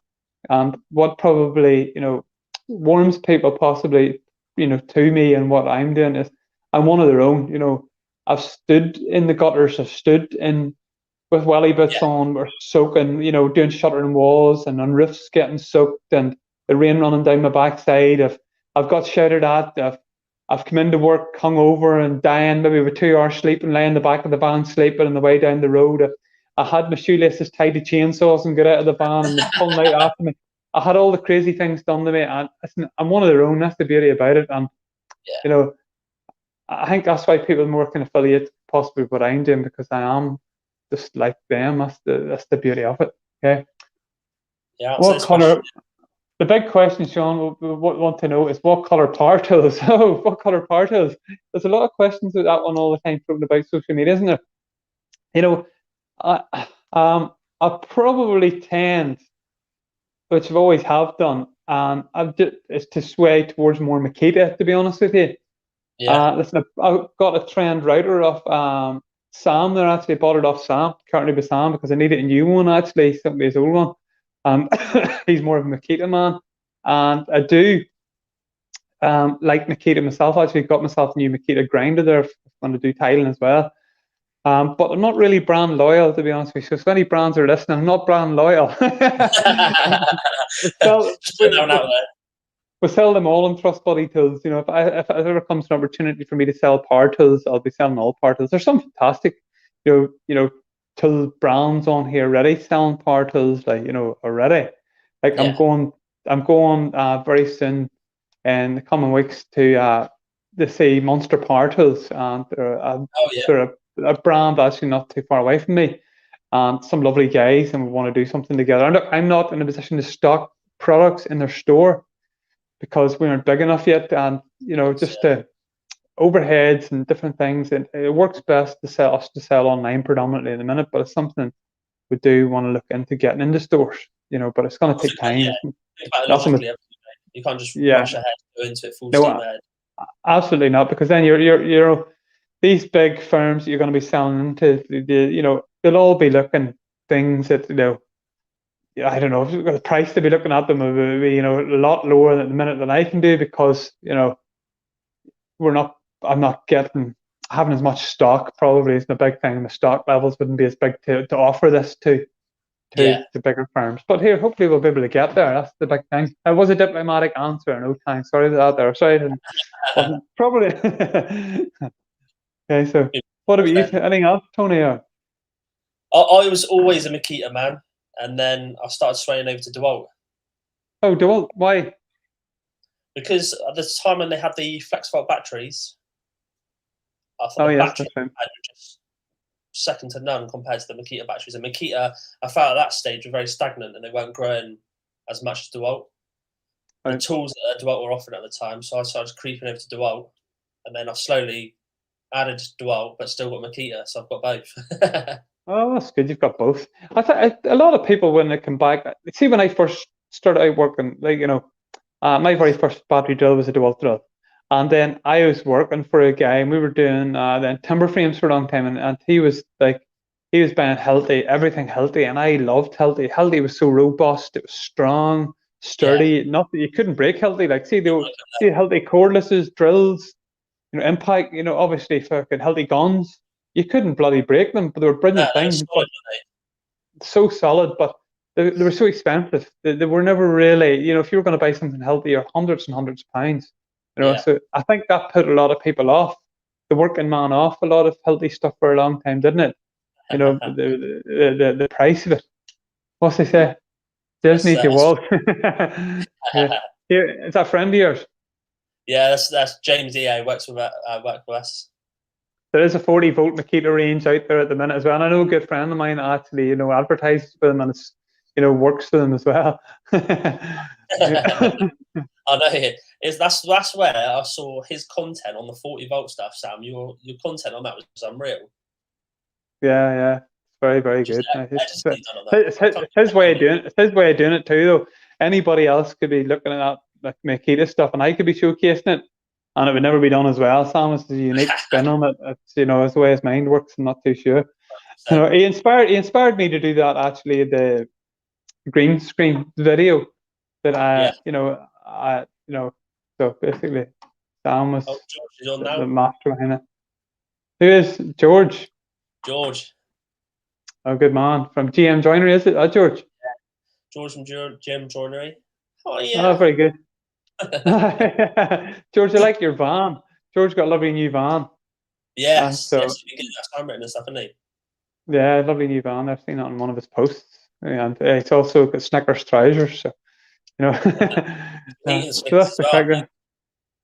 and what probably, you know, warms people possibly, you know, to me and what I'm doing is I'm one of their own, you know. I've stood in the gutters. I've stood in with welly boots on, or soaking, you know, doing shuttering walls and on roofs getting soaked and the rain running down my backside. I've got shouted at. I've come into work hungover and dying, maybe with 2 hours sleep, and laying in the back of the van sleeping on the way down the road. I had my shoelaces tied to chainsaws and got out of the van and they're pulling out after me. I had all the crazy things done to me, and I'm one of their own. That's the beauty about it. And you know, I think that's why people more can affiliate possibly with what I'm doing, because I am just like them. That's the beauty of it. Okay. Yeah. What colour? The big question, Sean, we want to know is what colour power tools? Oh, what colour power tools? There's a lot of questions with that one all the time floating about social media, isn't there? You know, I probably tend, which I've always have done, is to sway towards more Makita, to be honest with you. Yeah. Listen, I've got a trend router of Sam there. Actually, bought it off Sam, currently with Sam, because I needed a new one. Actually, something his old one. He's more of a Makita man, and I do like Makita myself. I actually got myself a new Makita grinder there if I'm going to do tiling as well. But I'm not really brand loyal, to be honest with you. So if any brands are listening, I'm not brand loyal. We sell them all in Trussbuddy Tools. You know, if ever comes an opportunity for me to sell power tools, I'll be selling all power tools. There's some fantastic, you know, tool brands on here already selling power tools, like, you know, already. Like I'm going very soon in the coming weeks to see Monster Power Tools, and they're a brand actually not too far away from me, and some lovely guys, and we want to do something together. And look, I'm not in a position to stock products in their store because we aren't big enough yet, and you know, just the overheads and different things. And it works best to sell online predominantly in a minute, but it's something we do want to look into getting into stores. You know, but it's going to take time. You can't just rush ahead, go into it full steam ahead. Absolutely not, because then you're these big firms that you're going to be selling into, you know, they'll all be looking things that, you know, I don't know, the price to be looking at them will be, you know, a lot lower at the minute than I can do, because, you know, I'm not having as much stock probably is the big thing. The stock levels wouldn't be as big to offer this to the bigger firms. But here, hopefully we'll be able to get there. That's the big thing. It was a diplomatic answer, no time. Sorry for that there. Sorry, wasn't probably. Okay, so what about you? Anything else, Tony? I was always a Makita man, and then I started swaying over to DeWalt. Oh, DeWalt? Why? Because at the time when they had the FlexVolt batteries, I thought the batteries were just second to none compared to the Makita batteries. And Makita, I felt at that stage, were very stagnant and they weren't growing as much as DeWalt. The tools that DeWalt were offering at the time, so I started creeping over to DeWalt, and then I slowly added DeWalt, but still got Makita, so I've got both. Oh, that's good. You've got both. A lot of people, when they come back, see, when I first started out working, like, you know, my very first battery drill was a DeWalt drill. And then I was working for a guy, and we were doing then timber frames for a long time, and he was buying Hilti, everything Hilti, and I loved Hilti. Hilti was so robust, it was strong, sturdy. Not that you couldn't break Hilti. Like, see Hilti cordlesses, drills, you know, impact, you know, obviously fucking Hilti guns. You couldn't bloody break them, but they were brilliant things. So solid, but they were so expensive. They were never really, you know, if you were going to buy something Hilti, you're hundreds and hundreds of pounds. You know, so I think that put a lot of people off, the working man off a lot of Hilti stuff for a long time, didn't it? You know, the price of it. What's they say? Disney DeWalt. Here, is that a friend of yours? Yeah, that's James EA, works with us. There is a 40-volt Makita range out there at the minute as well. And I know a good friend of mine actually, you know, advertises for them, and it's, you know, works for them as well. I know. That's where I saw his content on the 40-volt stuff, Sam. Your content on that was unreal. Yeah, it's very, very good. It's his way of doing it. It's his way of doing it too, though. Anybody else could be looking at that Makita stuff, and I could be showcasing it, and it would never be done as well. Sam is a unique spin on it. It's, you know, it's the way his mind works. I'm not too sure. You know, he inspired me to do that, actually, the green screen video that you know, so basically Sam was the master behind it. Who is George? George. Oh, good man. From GM Joinery, is it? George. George from GM Joinery. Oh Oh, yeah. very good. George, I like your van. George got a lovely new van. Yes, So yes, you can do that handwritten and stuff, isn't he? yeah, lovely new van. I've seen it on one of his posts, and it's also got Snickers trousers. So Heating so swings that's as well. spectacular.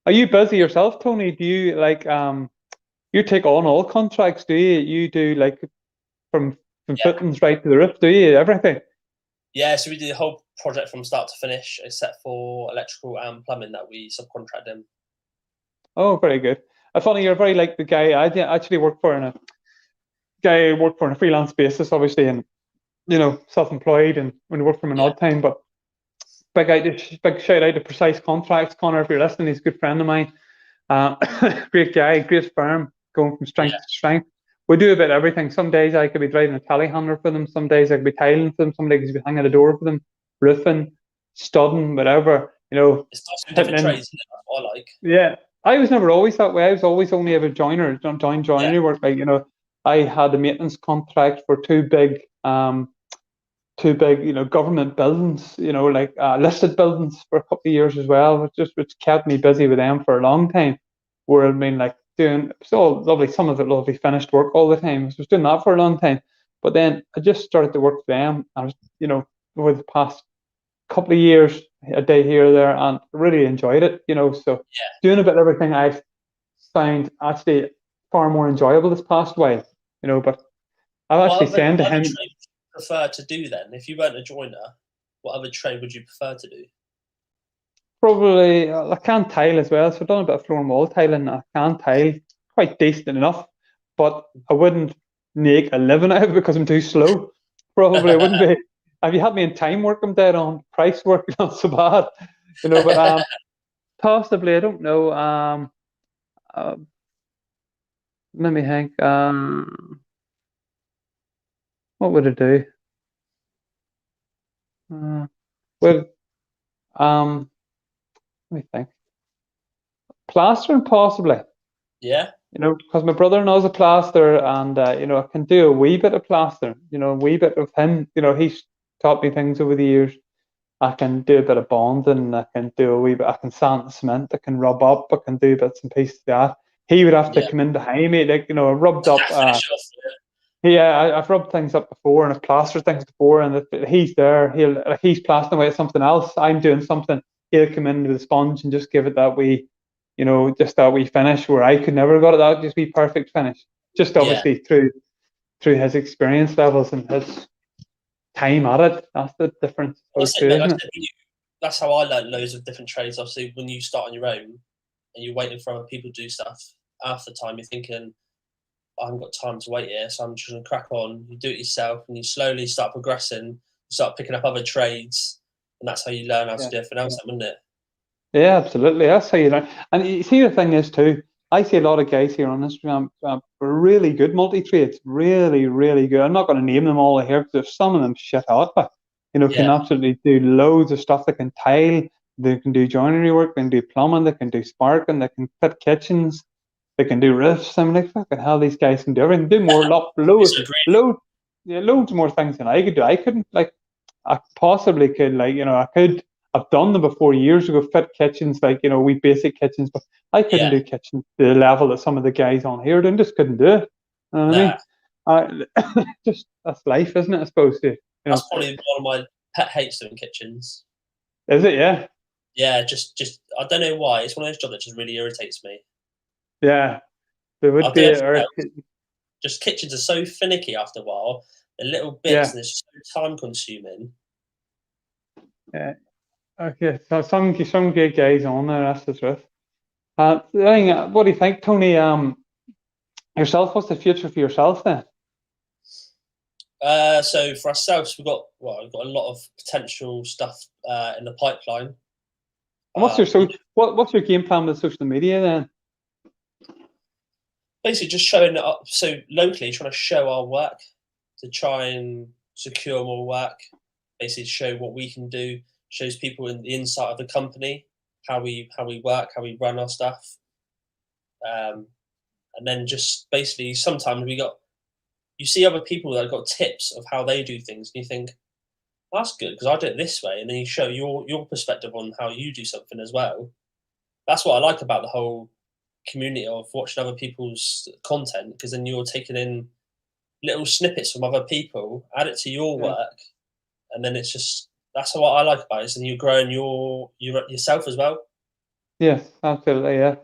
Are you busy yourself, Tony? Do you like you take on all contracts? Do you? You do like from fittings right to the roof? Do you everything? Yeah, so we do the whole project from start to finish, except for electrical and plumbing that we subcontract in. Oh, very good. I funny you're very like the guy I actually work for in a guy I work for on a freelance basis, obviously, and self-employed, and when you work from an odd time. But big shout out to Precise Contracts, Connor, if you're listening. He's a good friend of mine. Great guy, great firm, going from strength to strength. We do a bit of everything. Some days I could be driving a telehandler for them. Some days I could be tiling for them. Some days I could be hanging a door for them, roofing, studding, whatever. It's lots of different trades. That's what I like. Yeah, I was never always that way. I was always only ever joiner, joinery work. Like I had a maintenance contract for two big, government buildings. Like listed buildings for a couple of years as well, which kept me busy with them for a long time. Where I mean, like doing so lovely, some of it lovely finished work all the time. I was doing that for a long time, but then I just started to work for them. I was, over the past couple of years, a day here or there, and really enjoyed it. So doing a bit of everything I've found actually far more enjoyable this past while. But I'm actually saying to him, trade would you prefer to do then? If you weren't a joiner, what other trade would you prefer to do? probably I can tile as well. So I've done a bit of floor and wall tiling. I can tile quite decent enough, but I wouldn't make a living out of it because I'm too slow. Probably I wouldn't be. If you had me in time work, I'm dead on. Price work, not so bad. But possibly, I don't know. Let me think. What would it do? Well, let me think. Plastering, possibly. Yeah. Because my brother-in-law's a plasterer, and I can do a wee bit of plastering. A wee bit of him. He's taught me things over the years. I can do a bit of bonding. I can do a wee bit. I can sand and cement. I can rub up. I can do bits and pieces of that. He would have to come in behind me, like I rubbed up. I've rubbed things up before, and I've plastered things before. And if he's there, he's plastering away at something else. I'm doing something. He'll come in with a sponge and just give it that wee, just that wee finish. Where I could never got it that just be perfect finish. Just obviously through his experience levels and his time at it. That's the difference. That's how I learned loads of different trades. Obviously, when you start on your own and you're waiting for other people to do stuff, half the time you're thinking, I haven't got time to wait here, so I'm just going to crack on. You do it yourself, and you slowly start progressing. You start picking up other trades, and that's how you learn how to do everything else, isn't it? Yeah, absolutely. That's how you learn. And you see, the thing is too, I see a lot of guys here on Instagram really good multi-trades, really, really good. I'm not going to name them all here because there's some of them shit hot, but can absolutely do loads of stuff. They can tile, they can do joinery work, they can do plumbing, they can do sparking, they can fit kitchens, they can do roofs. I'm like, fucking hell, these guys can do everything. Do more, loads more things than I could do. I couldn't, like, I possibly could, like, I've done them before years ago, fit kitchens, like, we basic kitchens, but I couldn't do kitchens to the level that some of the guys on here do. Just couldn't do it. You know what I mean? Just that's life, isn't it? I suppose. That's probably one of my pet hates doing kitchens. Is it? Yeah. Yeah, just I don't know why. It's one of those jobs that just really irritates me. Yeah, there would be. Just kitchens are so finicky after a while. The little bits and it's so time consuming. Yeah. Okay. So some good guys on there. That's the truth. What do you think, Tony? Yourself, what's the future for yourself then? So for ourselves, we've got a lot of potential stuff in the pipeline. And what's your game plan with social media then? Basically, just showing it up. So locally, trying to show our work to try and secure more work. Basically, show what we can do. Shows people in the inside of the company how we work, how we run our stuff, and and then just basically sometimes you see other people that have got tips of how they do things, and you think, well, that's good because I do it this way, and then you show your perspective on how you do something as well. That's what I like about the whole community of watching other people's content, because then you're taking in little snippets from other people, add it to your work, and then it's just, that's what I like about it. And you're growing yourself as well. Yes, absolutely. Yeah.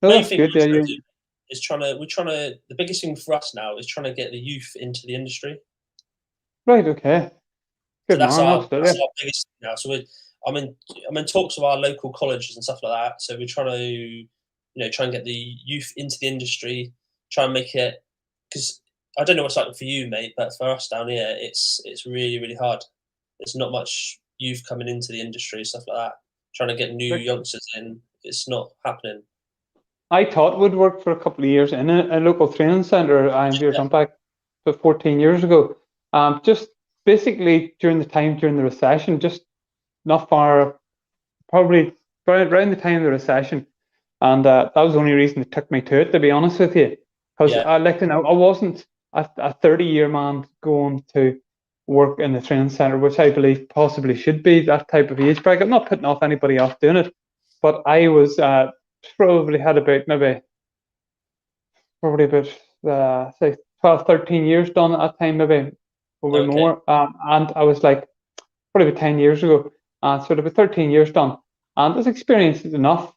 No, Main that's thing good. Yeah, is the biggest thing for us now is trying to get the youth into the industry. right. Okay. So Good that's man. our Absolutely. biggest thing now. So I'm in talks with our local colleges and stuff like that. So we're trying to, try and get the youth into the industry, try and make it, because I don't know what's like for you, mate, but for us down here, it's really, really hard. There's not much youth coming into the industry, stuff like that. Trying to get new youngsters in, it's not happening. I taught woodwork for a couple of years in a local training centre. I'm here back about 14 years ago. Just basically during the recession, just not far, probably around the time of the recession, and that was the only reason it took me to it, to be honest with you, because I wasn't a 30-year man going to work in the training centre, which I believe possibly should be that type of age bracket. I'm not putting off anybody else doing it, but I was probably had about say 12, 13 years done at that time, maybe more. And I was like, probably about 10 years ago, so about 13 years done. And this experience is enough.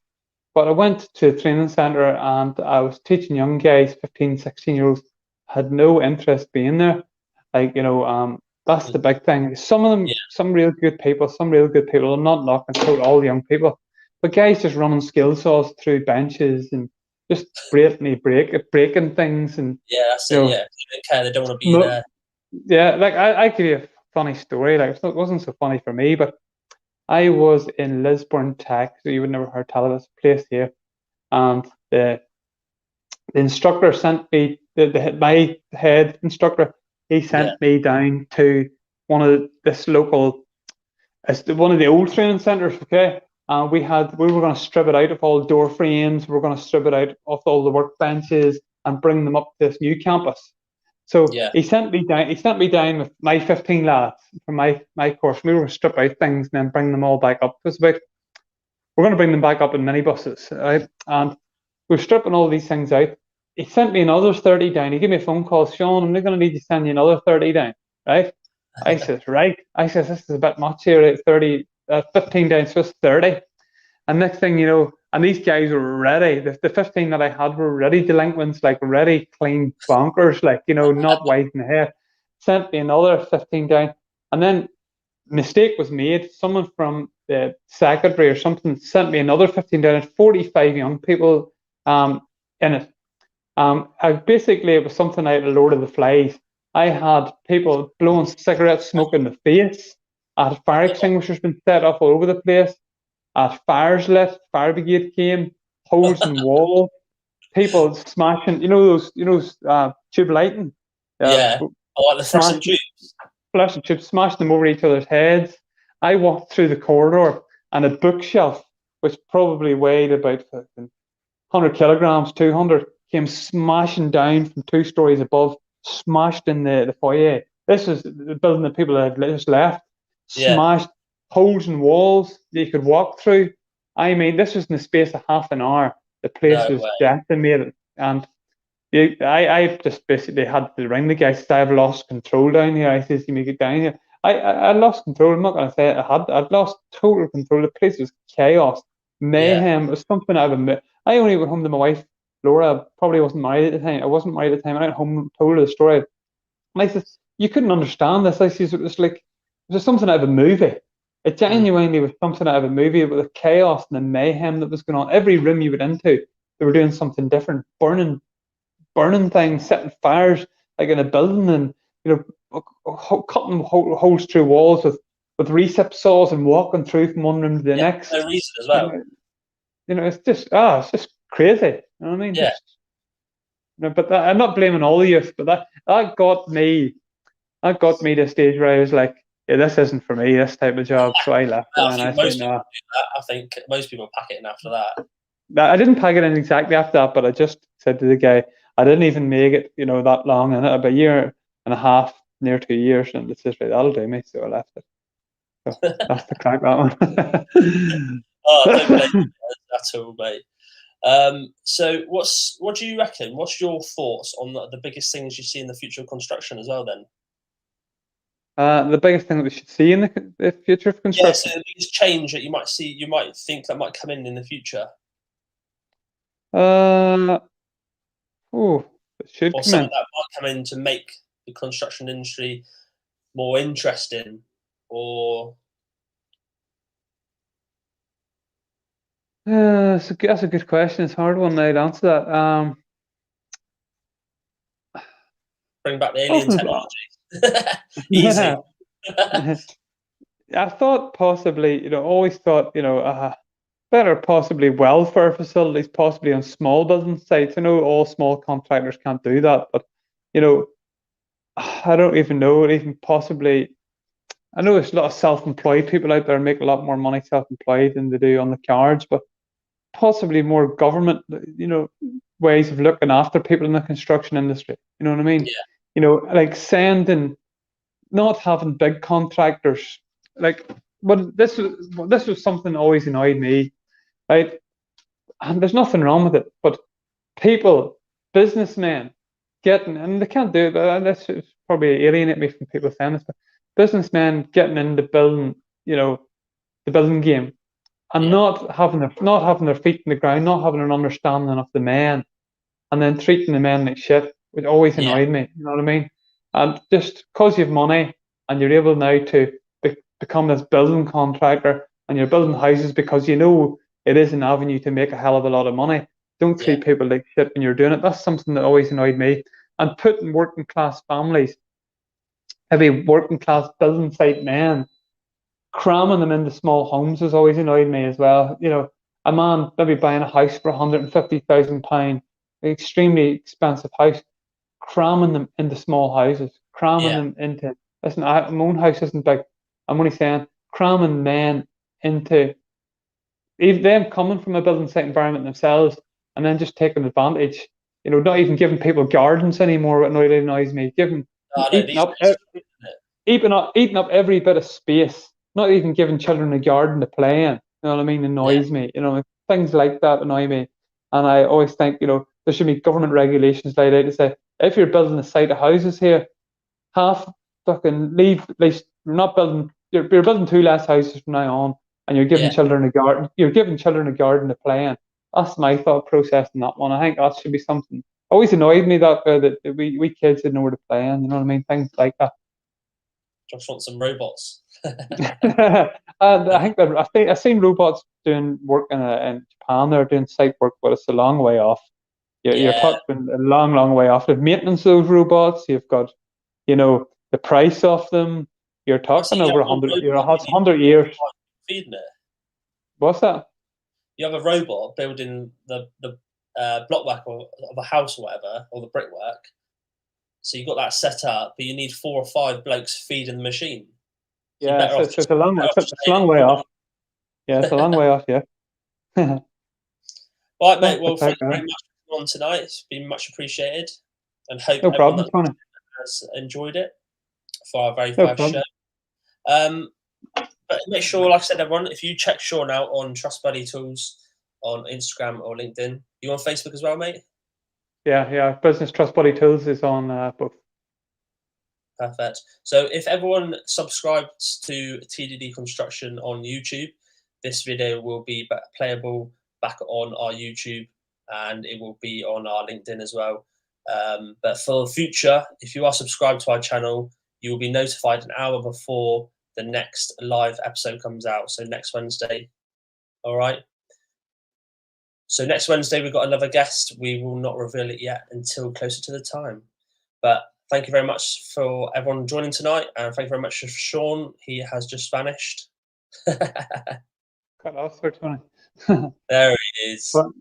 But I went to a training centre and I was teaching young guys, 15, 16-year-olds, had no interest being there. Like, that's the big thing. Some of them, some real good people. I'm not knocking out all young people, but guys just running skill saws through benches and just breaking things. And that's it. They don't care. They don't want to be there. Yeah, like I give you a funny story. Like, it wasn't so funny for me, but I was in Lisburn, Tech, so you would never heard tell of this place here. And the instructor sent me, my head instructor, he sent me down to one of the old training centres, okay? And we were going to strip it out of all door frames, we were going to strip it out of all the workbenches and bring them up to this new campus. So he sent me down with my 15 lads from my course. We were going to strip out things and then bring them all back up. We're going to bring them back up in minibuses, right? And we're stripping all these things out. He sent me another 30 down. He gave me a phone call, Sean, I'm not going to need to send you another 30 down, right? I says, right. I says, this is a bit much here, 15 down, so it's 30. And next thing you know, and these guys were ready. The 15 that I had were ready delinquents, like ready clean bonkers, like, not white in the hair. Sent me another 15 down. And then mistake was made. Someone from the secretary or something sent me another 15 down, and 45 young people in it. It was something out of Lord of the Flies. I had people blowing cigarette smoke in the face. I had fire extinguishers been set up all over the place. Fires lit, fire brigade came, holes in walls, people smashing, those tube lighting. The flashing tubes. Flashing tubes, smashing them over each other's heads. I walked through the corridor and a bookshelf, which probably weighed about 100 kilograms, 200, came smashing down from 2 stories above, smashed in the foyer. This is the building that people had just left. Smashed, holes in walls that you could walk through. I mean, this was in the space of half an hour. The place was decimated. And I just basically had to ring the guy, said, I've lost control down here. I says, you make it down here. I lost control. I'm not going to say it. I'd lost total control. The place was chaos, mayhem. It was something I only went home to my wife, Laura. Probably wasn't married at the time. I wasn't married at the time. I went home and told her the story. And I said, you couldn't understand this. I said, it was something out of a movie. It genuinely was something out of a movie with the chaos and the mayhem that was going on. Every room you went into, they were doing something different, burning things, setting fires like in a building, and cutting holes through walls with recip saws and walking through from one room to the next. No reason as well. It's just crazy. You know what I mean? Yeah. But I'm not blaming all the youth, but that got me to a stage where I was like, yeah, this isn't for me, this type of job. So I left. I think most people do that. I think most people pack it in after that. I didn't pack it in exactly after that, but I just said to the guy, I didn't even make it, that long in it, about a year and a half, near 2 years, and it's just like, that'll do me, so I left it. So that's the crack, that one. Oh, I don't blame you at all, mate. So what do you reckon? What's your thoughts on the biggest things you see in the future of construction as well then? The biggest thing that we should see in the future of Yeah, construction. so the biggest change that you might see, you might think that might come in the future. It should Or come something in. that might come in to make the construction industry more interesting, or That's a good question. It's a hard one now to answer that. bring back the alien Possibly. technology. Easy. I thought possibly, always thought, better possibly welfare facilities, possibly on small building sites. I know all small contractors can't do that, but, I don't even know, even possibly, I know there's a lot of self-employed people out there make a lot more money self-employed than they do on the cards, but possibly more government, ways of looking after people in the construction industry. You know what I mean? Yeah. Like not having big contractors. Like, but this was something that always annoyed me, right? And there's nothing wrong with it, but people, businessmen, and they can't do it. This is probably alienate me from people saying this, but businessmen getting into building, the building game, and not having their feet in the ground, not having an understanding of the men, and then treating the men like shit, which always annoyed me. You know what I mean? And just because you have money and you're able now to become this building contractor, and you're building houses because it is an avenue to make a hell of a lot of money. Don't treat people like shit when you're doing it. That's something that always annoyed me. And putting working class families, maybe working class building site men, cramming them into small homes has always annoyed me as well. A man maybe buying a house for £150,000, an extremely expensive house, cramming them into small houses, cramming them into. Listen, my own house isn't big. I'm only saying cramming men into, even them coming from a building site environment themselves, and then just taking advantage. Not even giving people gardens anymore. What really annoys me, eating up every bit of space. Not even giving children a garden to play in. You know what I mean? Annoys me. Things like that annoy me. And I always think, there should be government regulations laid out to say, if you're building a site of houses here, half fucking leave. At least you're not building. You're building 2 less houses from now on, and you're giving children a garden. You're giving children a garden to play in. That's my thought process in that one. I think that should be something. Always annoyed me that we kids didn't know where to play in. You know what I mean? Things like that. Just want some robots. And I think I've seen robots doing work in Japan. They're doing site work, but it's a long way off. You're talking a long, long way off. The maintenance of those robots, you've got, the price of them. You're talking over 100 years. Feeding it. What's that? You have a robot building the blockwork of a house or whatever, or the brickwork. So you've got that set up, but you need 4 or 5 blokes feeding the machine. So it's a long way off. Yeah, it's a long way off, yeah. Right, mate. Well, thank you very much for coming on tonight. It's been much appreciated. And hope everyone has enjoyed it for our very first show. But make sure, like I said, everyone, if you check Sean out on Trussbuddy Tools on Instagram or LinkedIn. You on Facebook as well, mate? Yeah. Business Trussbuddy Tools is on both. Perfect. So if everyone subscribes to TDD Construction on YouTube, this video will be playable back on our YouTube, and it will be on our LinkedIn as well. But for the future, if you are subscribed to our channel, you will be notified an hour before the next live episode comes out. So next Wednesday. All right. So next Wednesday, we've got another guest. We will not reveal it yet until closer to the time. But thank you very much for everyone joining tonight. And thank you very much for Sean. He has just vanished. Cut off there, Tony. There he is. Well,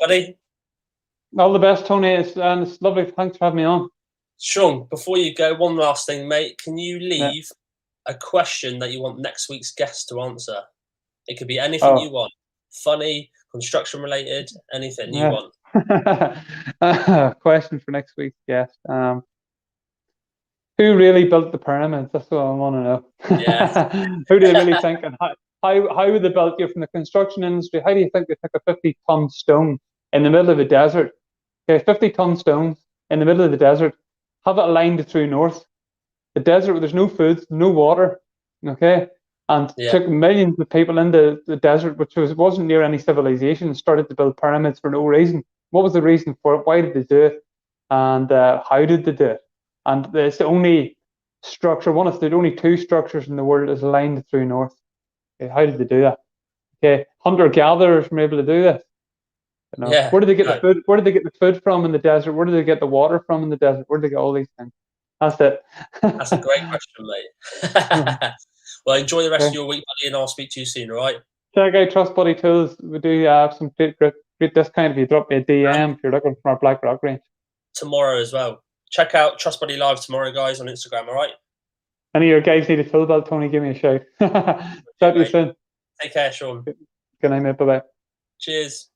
buddy. All the best, Tony. It's lovely. Thanks for having me on. Sean, before you go, one last thing, mate. Can you leave a question that you want next week's guest to answer? It could be anything you want. Funny, construction related, anything you Yeah. want. Question for next week's guest. Who really built the pyramids? That's what I want to know. Yeah. Who do they really think, and how were they built? You're from the construction industry. How do you think they took a 50-ton stone in the middle of the desert? Okay, 50-ton stones in the middle of the desert, have it aligned to true north. The desert where there's no food, no water. Okay, and took millions of people into the desert, which wasn't near any civilization, and started to build pyramids for no reason. What was the reason for it? Why did they do it? And how did they do it? And it's the only structure, one of the only two structures in the world is aligned through north. Okay, how did they do that? Okay, hunter-gatherers were able to do this. You know, Yeah. where did they get the food? Where did they get the food from in the desert? Where did they get the water from in the desert? Where did they get all these things? That's it. That's a great question, mate. Well, enjoy the rest of your week, buddy, and I'll speak to you soon, all right? Check out Trussbuddy Tools. We do have some great discount if you drop me a DM if you're looking for our Black Rock range. Tomorrow as well. Check out Trussbuddy Live tomorrow, guys, on Instagram, all right? Any of your guys need a tool belt, Tony, give me a shout. Chat to you soon. Take care, Sean. Good night, mate. Bye-bye. Cheers.